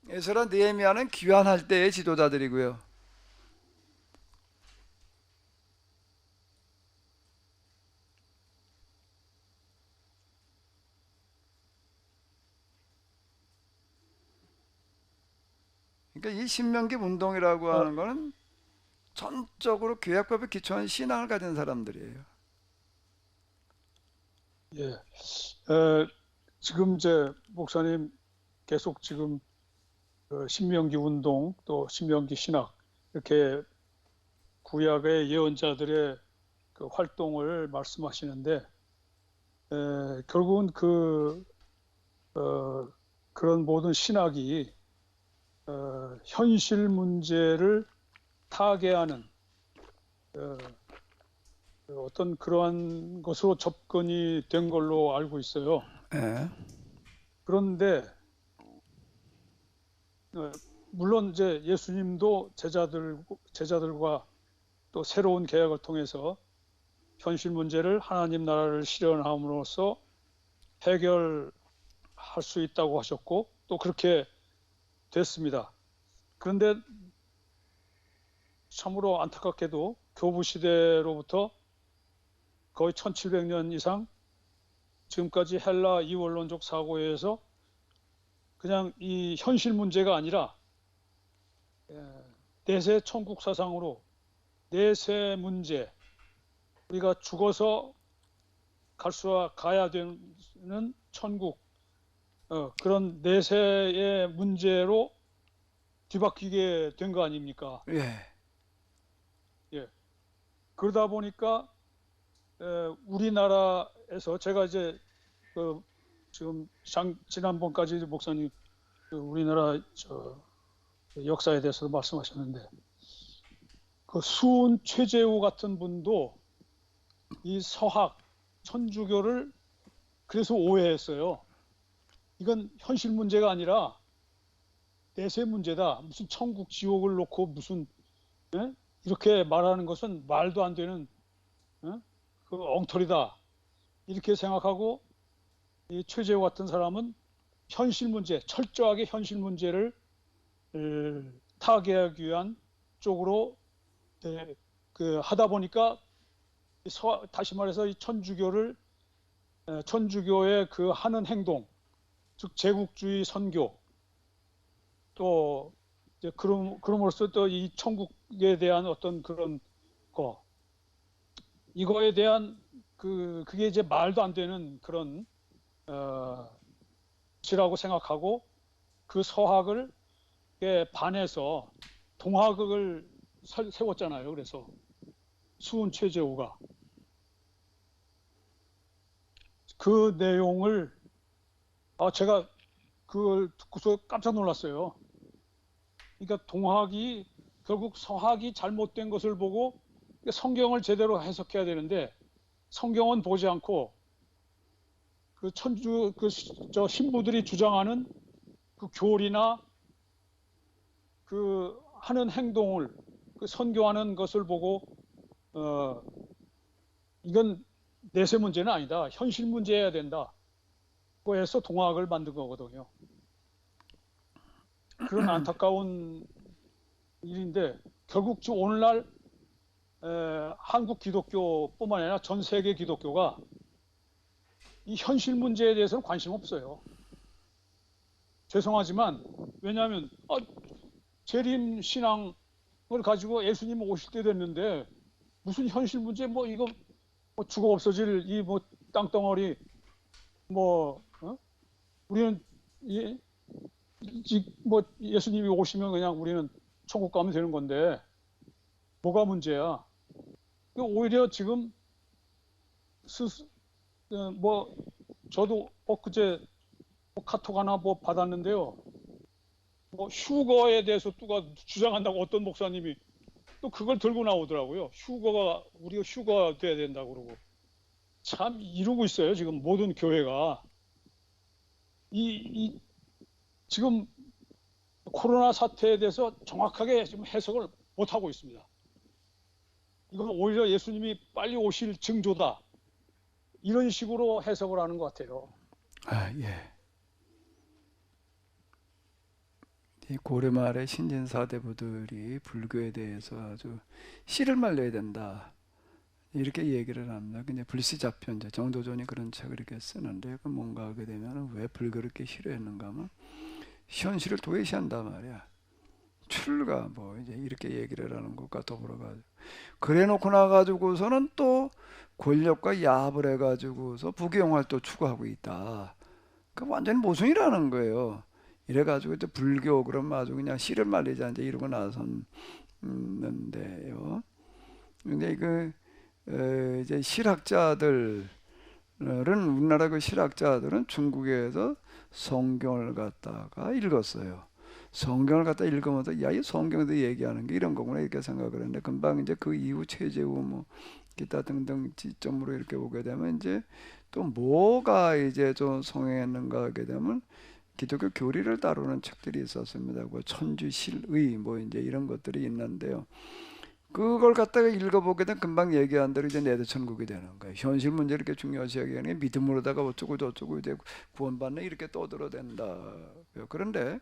에스라 느헤미야는 귀환할 때의 지도자들이고요. 그러니까 이 신명기 운동이라고 하는 거는 전적으로 구약법에 기초한 신앙을 가진 사람들이에요. 예. 지금 이제 목사님 계속 지금 신명기 운동 또 신명기 신학 이렇게 구약의 예언자들의 그 활동을 말씀하시는데 결국은 그런 모든 신학이 현실 문제를 타개하는 어떤 그러한 것으로 접근이 된 걸로 알고 있어요. 네. 그런데 물론 이제 예수님도 제자들과 또 새로운 계약을 통해서 현실 문제를 하나님 나라를 실현함으로써 해결할 수 있다고 하셨고 또 그렇게 됐습니다. 그런데 참으로 안타깝게도 교부 시대로부터 거의 1700년 이상 지금까지 헬라 이원론적 사고에 의해서 그냥 이 현실 문제가 아니라 내세 천국 사상으로 내세 문제, 우리가 죽어서 가야 되는 천국, 그런 내세의 문제로 뒤바뀌게 된 거 아닙니까? 예. 예. 그러다 보니까 우리나라에서 제가 이제 지금 지난번까지 목사님 우리나라 역사에 대해서 말씀하셨는데 그 수은 최재우 같은 분도 이 서학 천주교를 그래서 오해했어요. 이건 현실 문제가 아니라 내세 문제다. 무슨 천국 지옥을 놓고 무슨 예? 이렇게 말하는 것은 말도 안 되는 그 엉터리다. 이렇게 생각하고 이 최재호 같은 사람은 현실 문제, 철저하게 현실 문제를 타개하기 위한 쪽으로 하다 보니까 다시 말해서 이 천주교의 그 하는 행동, 즉 제국주의 선교, 또 이제 그럼으로써 또 이 천국에 대한 어떤 그런 거, 이거에 대한 그게 이제 말도 안 되는 그런 지라고 생각하고 그 서학을 반해서 동학을 세웠잖아요. 그래서 수훈 최재호가 그 내용을 제가 그걸 듣고서 깜짝 놀랐어요. 그러니까 동학이 결국 서학이 잘못된 것을 보고 성경을 제대로 해석해야 되는데 성경은 보지 않고 그 저 신부들이 주장하는 그 교리나 그 하는 행동을 그 선교하는 것을 보고 이건 내세 문제는 아니다. 현실 문제여야 된다. 그래서 동학을 만든 거거든요. 그런 안타까운 일인데 결국 지금 오늘날 한국 기독교뿐만 아니라 전 세계 기독교가 이 현실 문제에 대해서는 관심 없어요. 죄송하지만 왜냐하면 재림 신앙을 가지고 예수님 오실 때 됐는데 무슨 현실 문제 뭐 이거 뭐 죽어 없어질 이 뭐 땅덩어리 뭐 우리는 뭐 예수님이 오시면 그냥 우리는 천국 가면 되는 건데 뭐가 문제야? 오히려 지금 뭐 저도 엊그제 카톡 하나 뭐 받았는데요. 뭐 휴거에 대해서 누가 주장한다고 어떤 목사님이 또 그걸 들고 나오더라고요. 우리가 휴거가 돼야 된다고 그러고 참 이러고 있어요. 지금 모든 교회가 지금 코로나 사태에 대해서 정확하게 지금 해석을 못 하고 있습니다. 이건 오히려 예수님이 빨리 오실 징조다. 이런 식으로 해석을 하는 것 같아요. 예. 이 고려 말의 신진사대부들이 불교에 대해서 아주 씨를 말려야 된다. 이렇게 얘기를 합니다. 근데 불시잡혀 이제 정도전이 그런 책을 이렇게 쓰는데 그 뭔가 하게 되면 왜 불교를 이렇게 싫어했는가 하면 현실을 도외시한단 말이야. 출가 뭐 이제 이렇게 얘기를 하는 것과 더불어가지고 그래놓고 나가지고서는 또 권력과 야합을 해가지고서 부귀영화를 또 추구하고 있다. 그 완전히 모순이라는 거예요. 이래가지고 이제 불교 그러면 아주 그냥 씨를 말리자 이제 이러고 나섰는데요. 근데 이제 실학자들은 우리나라 그 실학자들은 중국에서 성경을 갖다가 읽었어요. 성경을 갖다 읽으면서 야, 이 성경에서 얘기하는 게 이런 거구나 이렇게 생각을 했는데 금방 이제 그 이후 최재우 뭐 기타 등등 지점으로 이렇게 보게 되면 이제 또 뭐가 이제 좀 성행했는가 하게 되면 기독교 교리를 다루는 책들이 있었습니다. 그 천주실의 뭐 이제 이런 것들이 있는데요. 그걸 갖다가 읽어보게 되면 금방 얘기한 대로 이제 내도천국이 되는 거예요. 현실 문제 이렇게 중요시 여기는 믿음으로다가 어쩌고 저쩌고 이제 구원받는 이렇게 떠들어댄다. 그런데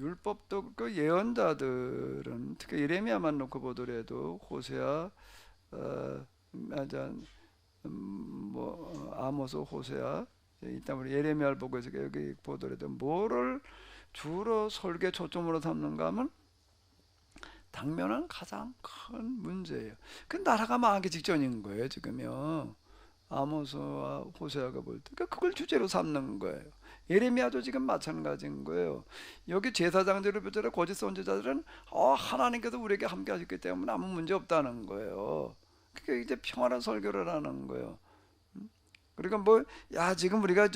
율법도 그 예언자들은 특히 예레미야만 놓고 보더라도 호세아, 아모스, 호세아, 일단 우리 예레미야를 보고 해서 여기 보더라도 뭐를 주로 설계 초점으로 삼는가 하면 당면은 가장 큰 문제예요. 그 나라가 망하기 직전인 거예요 지금요. 아모스와 호세아가 볼 때 그걸 주제로 삼는 거예요. 예레미야도 지금 마찬가지인 거예요. 여기 제사장들을 비롯해 거짓 선지자들은 하나님께서 우리에게 함께 하셨기 때문에 아무 문제 없다는 거예요. 그게 이제 평안한 설교를 하는 거예요. 그러니까 지금 우리가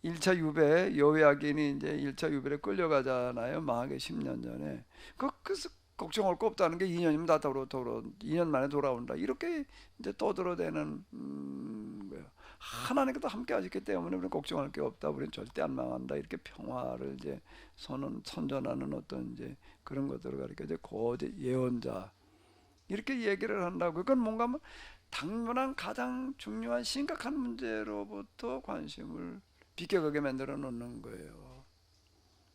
1차 유배 여호야긴이 이제 1차 유배를 끌려가잖아요. 망하기 10년 전에. 그래서 걱정할 거 없다는 게 2년이면 다 2년 만에 돌아온다. 이렇게 이제 떠들어대는 거예요. 하나님께서 함께 하셨기 때문에 우리는 걱정할 게 없다. 우리는 절대 안 망한다. 이렇게 평화를 이제 선전하는 어떤 이제 그런 것들을 가리켜 이제 거짓 예언자 이렇게 얘기를 한다고. 그건 뭔가 뭐 당면한 가장 중요한 심각한 문제로부터 관심을 비껴가게 만들어 놓는 거예요.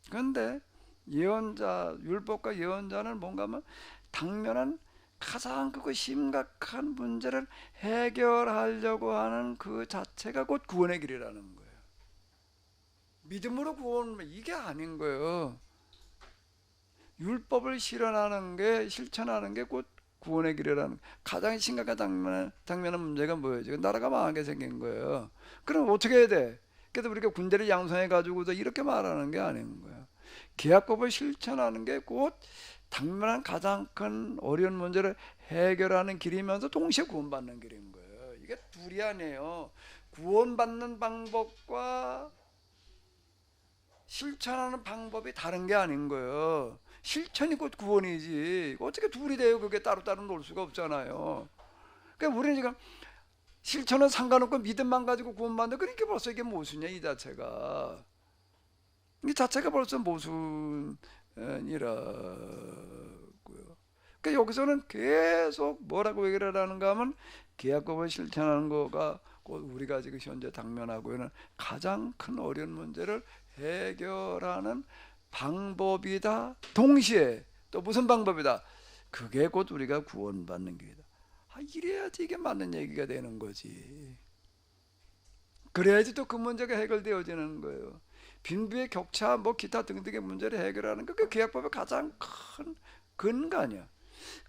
그런데 예언자, 율법과 예언자는 뭔가 뭐 당면한 가장 그 심각한 문제를 해결하려고 하는 그 자체가 곧 구원의 길이라는 거예요. 믿음으로 구원, 이게 아닌 거예요. 율법을 실천하는 게 곧 구원의 길이라는 가장 심각한 당면한 문제가 뭐예요? 지금 나라가 망하게 생긴 거예요. 그럼 어떻게 해야 돼? 그래서 우리가 군대를 양성해 가지고서 이렇게 말하는 게 아닌 거예요. 계약법을 실천하는 게 곧 당면한 가장 큰 어려운 문제를 해결하는 길이면서 동시에 구원받는 길인 거예요. 이게 둘이 아니에요. 구원받는 방법과 실천하는 방법이 다른 게 아닌 거예요. 실천이 곧 구원이지. 어떻게 둘이 돼요? 그게 따로따로 놀 수가 없잖아요. 그러니까 우리는 지금 실천은 상관없고 믿음만 가지고 구원받는, 그러니까 벌써 이게 모순이야. 이 자체가 벌써 모순이라고요. 그러니까 여기서는 계속 뭐라고 얘기를 하는가 하면 계약법을 실천하는 거가 곧 우리가 지금 현재 당면하고 있는 가장 큰 어려운 문제를 해결하는 방법이다. 동시에 또 무슨 방법이다? 그게 곧 우리가 구원받는 길이다. 이래야지 이게 맞는 얘기가 되는 거지. 그래야지 또 그 문제가 해결되어지는 거예요. 빈부의 격차 뭐 기타 등등의 문제를 해결하는 게 그 계약법의 가장 큰 근간이야.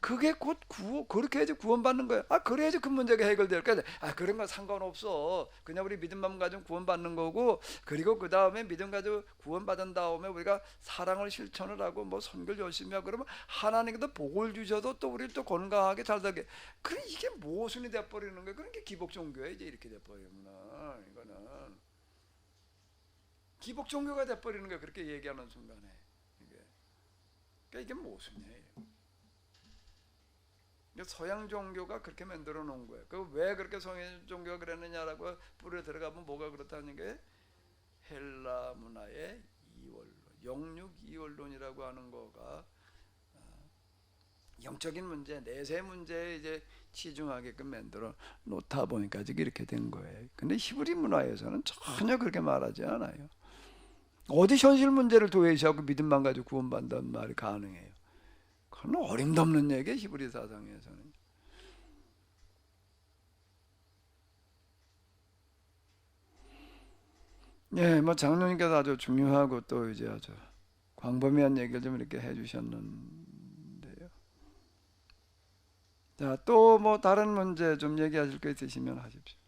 그게 곧 그렇게 해야지 구원받는 거야. 그래야지 그 문제가 해결될 거야. 그런 건 상관없어. 그냥 우리 믿음만 가지고 구원받는 거고, 그리고 그 다음에 믿음 가지고 구원받은 다음에 우리가 사랑을 실천을 하고 뭐 선교를 열심히 하고 그러면 하나님께서 복을 주셔도 또 우리를 또 건강하게 잘 살게. 그래 이게 모순이 돼버리는 거야. 그런 게 기복 종교야. 이제 이렇게 돼버리면 이거는 기복 종교가 돼버리는 거야. 그렇게 얘기하는 순간에 이게 모순이에요. 서양 종교가 그렇게 만들어 놓은 거예요. 왜 그렇게 서양 종교가 그랬느냐라고 뿌려 들어가면 뭐가 그렇다는 게 헬라 문화의 이원론, 영육 이원론이라고 하는 거가 영적인 문제, 내세 문제에 이제 치중하게끔 만들어 놓다 보니까 이렇게 된 거예요. 근데 히브리 문화에서는 전혀 그렇게 말하지 않아요. 어디 현실 문제를 도외시하고 믿음만 가지고 구원받는다는 말이 가능해요? 그건 어림도 없는 얘기예요. 히브리 사상에서는. 예, 뭐 장로님께서 아주 중요하고 또 이제 아주 광범위한 얘기를 좀 이렇게 해주셨는데요. 자, 또 뭐 다른 문제 좀 얘기하실 거 있으시면 하십시오.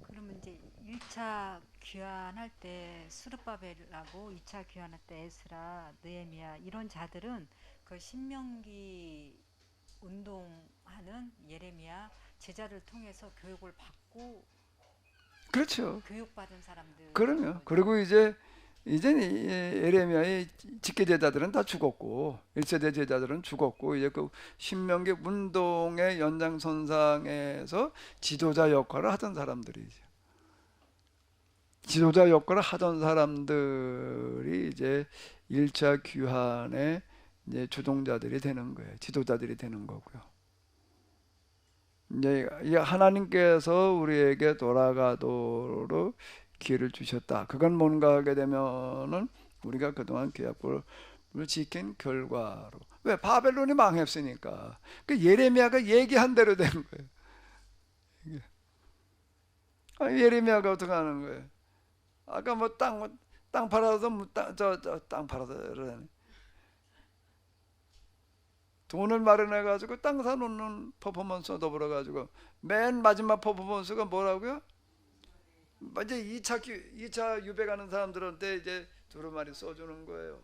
그러면 이제 1차 귀환할 때 스룹바벨하고 2차 귀환할 때 에스라, 느헤미야 이런 자들은 그 신명기 운동하는 예레미야 제자를 통해서 교육을 받고 그렇죠. 교육받은 사람들. 그러면 그리고 이제 예레미야의 직계 제자들은 다 죽었고 1세대 제자들은 죽었고 이제 그 신명기 운동의 연장선상에서 지도자 역할을 하던 사람들이죠. 지도자 역할을 하던 사람들이 이제 1차 귀환의 이제 주동자들이 되는 거예요. 지도자들이 되는 거고요. 이제 하나님께서 우리에게 돌아가도록 기회를 주셨다. 그건 뭔가 하게 되면은 우리가 그동안 계약법을 지킨 결과로. 왜? 바벨론이 망했으니까. 그 예레미야가 얘기한 대로 된 거예요. 예레미야가 어떻게 하는 거예요? 아까 뭐 땅 팔아서 땅 팔아서 그러네. 돈을 마련해 가지고 땅 사놓는 퍼포먼스 얻어버려 가지고 맨 마지막 퍼포먼스가 뭐라고요? 이제 2차 유배가는 사람들한테 이제 두루마리 써주는 거예요.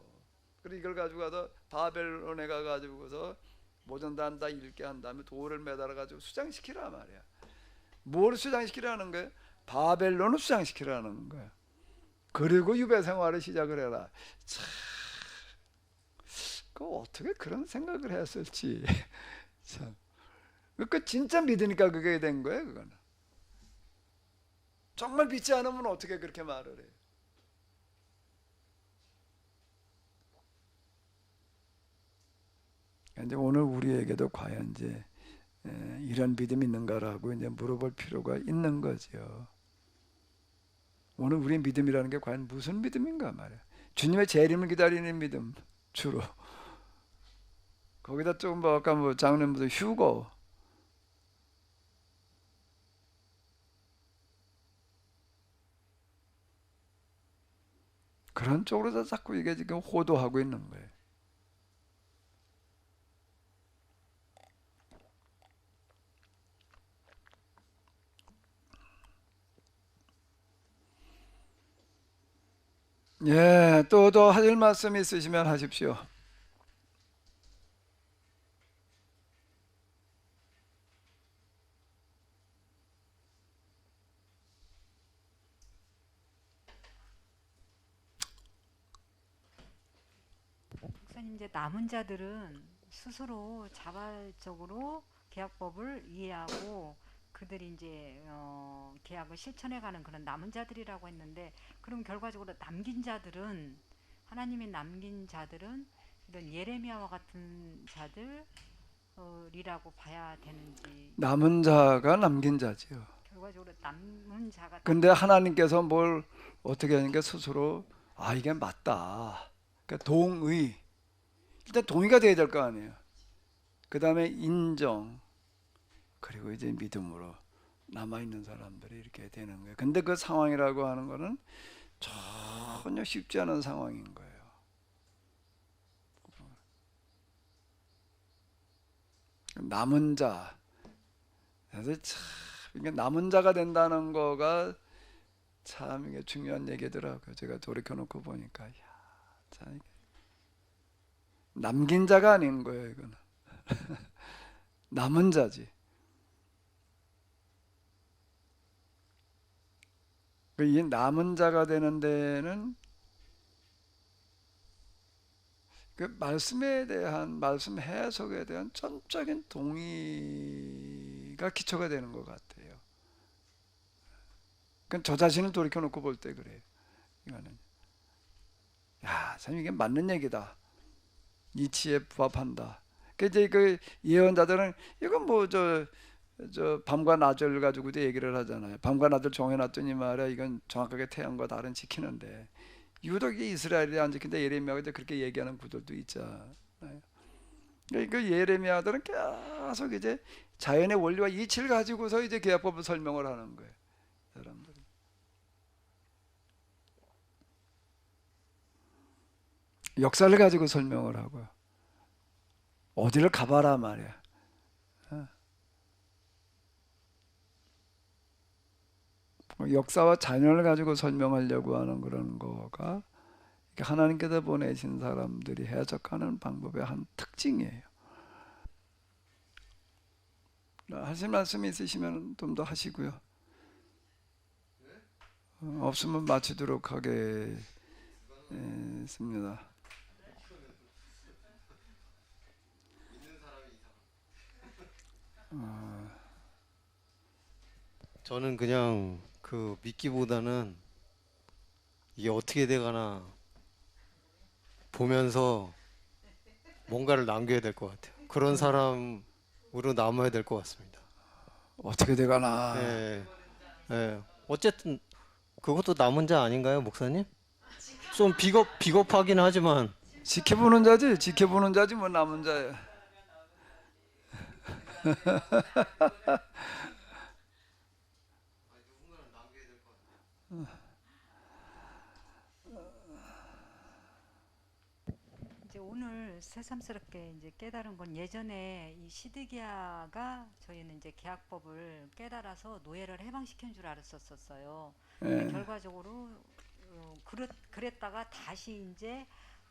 그리고 이걸 가지고 가서 바벨론에 가가지고서 모전단 다 읽게 한 다음에 돌을 매달아 가지고 수장시키라 말이야. 뭘 수장시키라는 거예요? 바벨론을 수장시키라는 거예요. 그리고 유배 생활을 시작을 해라. 참, 어떻게 그런 생각을 했을지 참. 그 진짜 믿으니까 그게 된 거예요. 그거는 정말 믿지 않으면 어떻게 그렇게 말을 해요? 이제 오늘 우리에게도 과연 이제 이런 믿음이 있는가라고 이제 물어볼 필요가 있는 거죠. 오늘 우리의 믿음이라는 게 과연 무슨 믿음인가 말이야. 주님의 재림을 기다리는 믿음 주로. 거기다 조금 뭐 아까 뭐 장로님도 휴거. 그런 쪽으로 다 자꾸 이게 지금 호도하고 있는 거예요. 예, 또 하실 말씀 있으시면 하십시오. 목사님, 이제 남은 자들은 스스로 자발적으로 계약법을 이해하고 그들이 이제 계약을 실천해가는 그런 남은 자들이라고 했는데, 그럼 결과적으로 남긴 자들은, 하나님이 남긴 자들은 이런 예레미야와 같은 자들이라고 봐야 되는지. 남은 자가 남긴 자지요. 결과적으로 남은 자가 근데 하나님께서 뭘 어떻게 하니까 스스로 이게 맞다. 그러니까 동의. 일단 동의가 돼야 될 거 아니에요. 그 다음에 인정. 그리고 이제 믿음으로 남아있는 사람들이 이렇게 되는 거예요. 근데 그 상황이라고 하는 거는 전혀 쉽지 않은 상황인 거예요. 남은 자. 그래서 참 이게 남은 자가 된다는 거가 참 이게 중요한 얘기더라고요. 제가 돌이켜놓고 보니까 참 이게 남긴 자가 아닌 거예요. 이거는 남은 자지. 이 남은 자가 되는 데는 그 말씀에 대한 말씀 해석에 대한 전적인 동의가 기초가 되는 것 같아요. 그건 저 자신을 돌이켜 놓고 볼 때 그래요. 이거는 참 이게 맞는 얘기다. 이치에 부합한다. 이제 그 예언자들은 이건 뭐 저 밤과 낮을 가지고도 얘기를 하잖아요. 밤과 낮을 정해놨더니 말이야 이건 정확하게 태양과 달은 지키는데 유독 이스라엘이 안 지킨다 예레미야가 이제 그렇게 얘기하는 구절도 있잖아요. 그 예레미야들은 계속 이제 자연의 원리와 이치를 가지고서 이제 계약법을 설명을 하는 거예요. 사람들이. 역사를 가지고 설명을 하고요. 어디를 가봐라 말이야. 역사와 자연을 가지고 설명하려고 하는 그런 거가 하나님께서 보내신 사람들이 해석하는 방법의 한 특징이에요. 하실 말씀이 있으시면 좀 더 하시고요. 없으면 마치도록 하겠습니다. 저는 그냥 그 믿기보다는 이게 어떻게 돼가나 보면서 뭔가를 남겨야 될 것 같아요. 그런 사람으로 남아야 될 것 같습니다. 어떻게 돼가나. 예, 예. 어쨌든 그것도 남은 자 아닌가요, 목사님? 좀 비겁하긴 하지만 지켜보는 자지. 지켜보는 자지 뭐 남은 자야. 이제 오늘 새삼스럽게 이제 깨달은 건, 예전에 이 시드기야가 저희는 이제 계약법을 깨달아서 노예를 해방시킨 줄 알았었어요. 근데 예. 결과적으로 그랬다가 다시 이제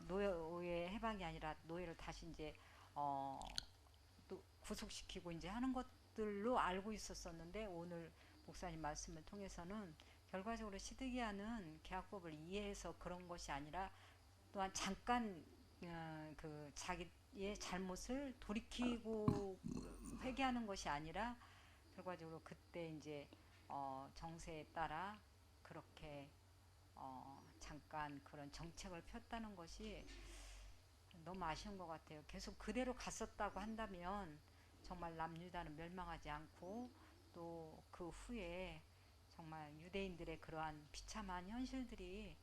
노예 해방이 아니라 노예를 다시 이제 또 구속시키고 이제 하는 것들로 알고 있었었는데, 오늘 목사님 말씀을 통해서는 결과적으로 시드기야는 계약법을 이해해서 그런 것이 아니라, 또한 잠깐 그 자기의 잘못을 돌이키고 회개하는 것이 아니라 결과적으로 그때 이제 정세에 따라 그렇게 잠깐 그런 정책을 폈다는 것이 너무 아쉬운 것 같아요. 계속 그대로 갔었다고 한다면 정말 남유다는 멸망하지 않고 또 그 후에 정말 유대인들의 그러한 비참한 현실들이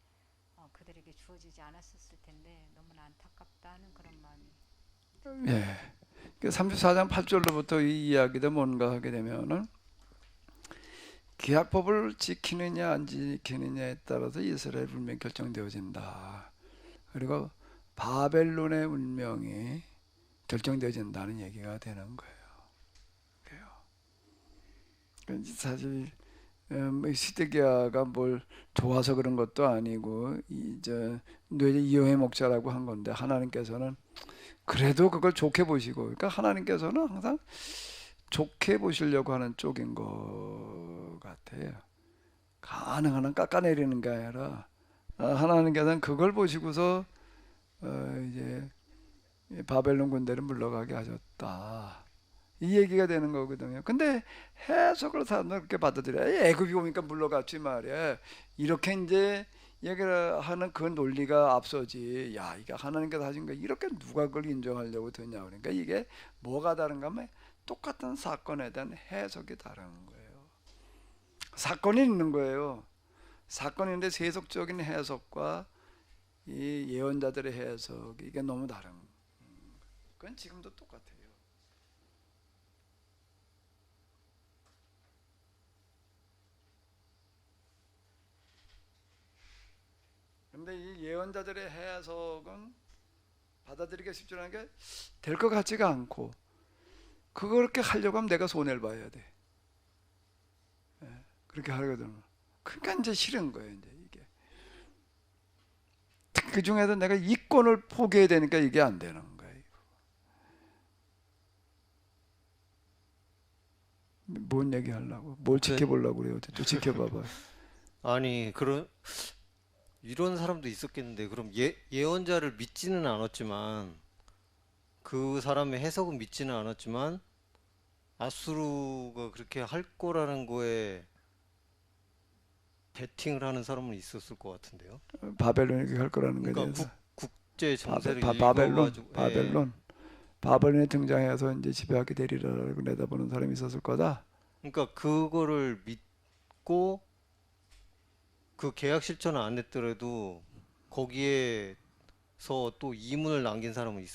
그들에게 주어지지 않았었을 텐데 너무나 안타깝다는 그런 마음이. 예. 그 34장 8절로부터 이 이야기도 뭔가 하게 되면은 계약법을 지키느냐 안 지키느냐에 따라서 이스라엘 문명이 결정되어진다. 그리고 바벨론의 문명이 결정되어진다는 얘기가 되는 거예요. 그래요. 사실 시드기야가 뭘 좋아서 그런 것도 아니고 이호의 목자라고 한 건데 하나님께서는 그래도 그걸 좋게 보시고, 그러니까 하나님께서는 항상 좋게 보시려고 하는 쪽인 것 같아요. 가능한 한 깎아내리는 게 아니라 하나님께서는 그걸 보시고서 이제 바벨론 군대를 물러가게 하셨다. 이 얘기가 되는 거거든요. 근데 해석을 사람들은 그렇게 받아들여요. 애굽이 오니까 물러갔지 말이야. 이렇게 이제 얘기를 하는 그 논리가 앞서지. 야, 이게 하나님께서 하신 거 이렇게 누가 그걸 인정하려고 드냐. 그러니까 이게 뭐가 다른가 하면 똑같은 사건에 대한 해석이 다른 거예요. 사건이 있는 거예요. 사건인데 세속적인 해석과 이 예언자들의 해석, 이게 너무 다른. 그건 지금도 똑같아요. 근데 이 예언자들의 해석은 받아들이기 쉽지 않은 게 될 것 같지가 않고, 그렇게 하려고 하면 내가 손해를 봐야 돼. 그렇게 하거든. 그러니까 이제 싫은 거예요, 이제 이게. 그 중에서 내가 이권을 포기해야 되니까 이게 안 되는 거예요. 뭔 얘기 하려고? 뭘 지켜보려고 그래요? 또 지켜봐봐. 아니 이런 사람도 있었겠는데 그럼 예언자를 믿지는 않았지만 그 사람의 해석은 믿지는 않았지만 아수르가 그렇게 할 거라는 거에 베팅을 하는 사람은 있었을 것 같은데요. 바벨론이 그렇게 할 거라는 거에 그러니까 대해서. 국제 정세를 바벨론, 읽어가지고 바벨론에 등장해서 이제 지배하게 되리라고 내다보는 사람이 있었을 거다. 그러니까 그거를 믿고 그 계약 실천을 안 했더라도 거기에서 또 이문을 남긴 사람은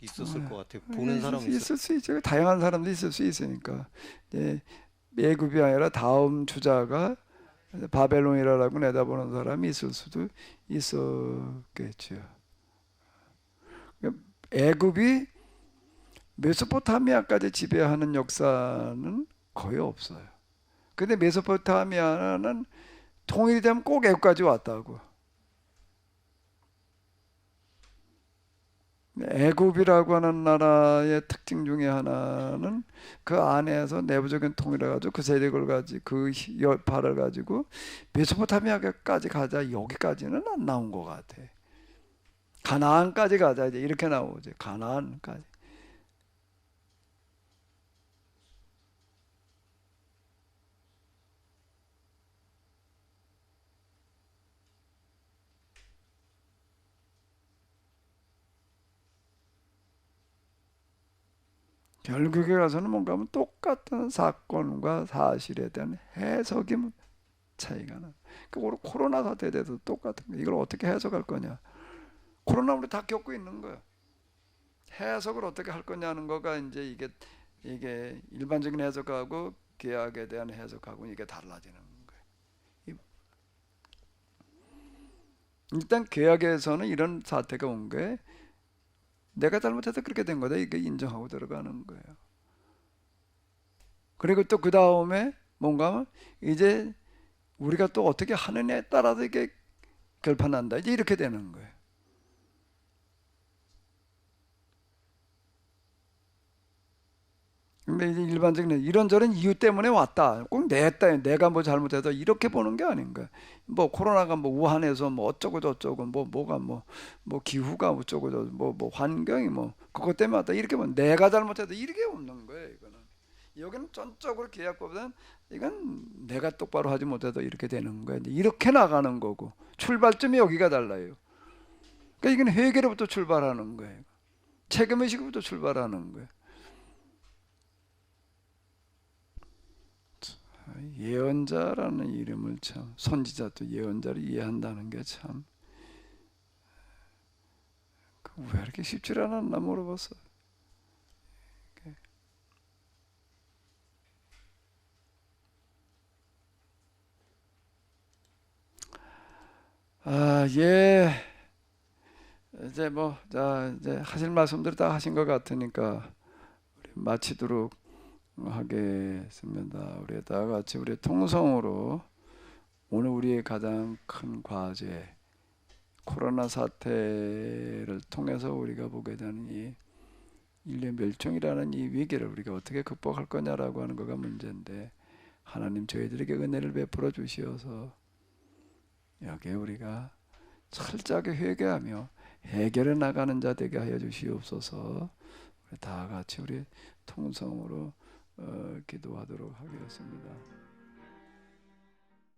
있었을 것 같아요. 보는 사람은 있을 수 있죠. 다양한 사람도 있을 수 있으니까. 이제 애굽이 아니라 다음 주자가 바벨론이라고 내다보는 사람이 있을 수도 있었겠죠. 애굽이 메소포타미아까지 지배하는 역사는 거의 없어요. 근데 메소포타미아는 통일이 되면 꼭 애굽까지 왔다고. 애굽이라고 하는 나라의 특징 중에 하나는 그 안에서 내부적인 통일을 가지고 그 세력을 가지고 그 여파를 가지고 메소포타미아까지 가자, 여기까지는 안 나온 것 같아. 가나안까지 가자, 이제 이렇게 나오지. 가나안까지. 결국에 가서는 뭔가 하면 똑같은 사건과 사실에 대한 해석이 차이가 나. 그 코로나 사태에 대해서 똑같은 거. 이걸 어떻게 해석할 거냐. 코로나 우리 다 겪고 있는 거야. 해석을 어떻게 할 거냐는 거가 이제 이게 일반적인 해석하고 계약에 대한 해석하고 이게 달라지는 거예요. 일단 계약에서는 이런 사태가 온 거예요. 내가 잘못해서 그렇게 된 거다. 이게 인정하고 들어가는 거예요. 그리고 또 그 다음에 뭔가 하면 이제 우리가 또 어떻게 하느냐에 따라서 이게 결판난다. 이제 이렇게 되는 거예요. 근데 이제 일반적인 이런저런 이유 때문에 왔다. 꼭 내가 뭐 잘못해서 이렇게 보는 게 아닌 거야. 뭐 코로나가 뭐 우한에서 뭐 어쩌고 저쩌고 뭐가 뭐 기후가 어쩌고 저쩌고 뭐 환경이 뭐 그것 때문에 왔다. 이렇게 보면 내가 잘못해서 이렇게 없는 거예요. 이거는 여기는 전적으로 계약법은 이건 내가 똑바로 하지 못해서 이렇게 되는 거야. 이렇게 나가는 거고 출발점이 여기가 달라요. 그러니까 이건 회개로부터 출발하는 거예요. 책임의식부터 출발하는 거예요. 예언자라는 이름을 참 선지자 또 예언자를 이해한다는 게 참 왜 이렇게 쉽지 않았나 물어봤어. 예. 이제 이제 하실 말씀들 다 하신 것 같으니까 우리 마치도록 하겠습니다. 우리 다 같이 우리 통성으로 오늘 우리의 가장 큰 과제 코로나 사태를 통해서 우리가 보게 되는 이 인류 멸종이라는 이 위기를 우리가 어떻게 극복할 거냐라고 하는 거가 문제인데 하나님 저희들에게 은혜를 베풀어 주시어서 여기에 우리가 철저하게 회개하며 해결해 나가는 자 되게 하여 주시옵소서. 우리 다 같이 우리 통성으로 기도하도록 하겠습니다.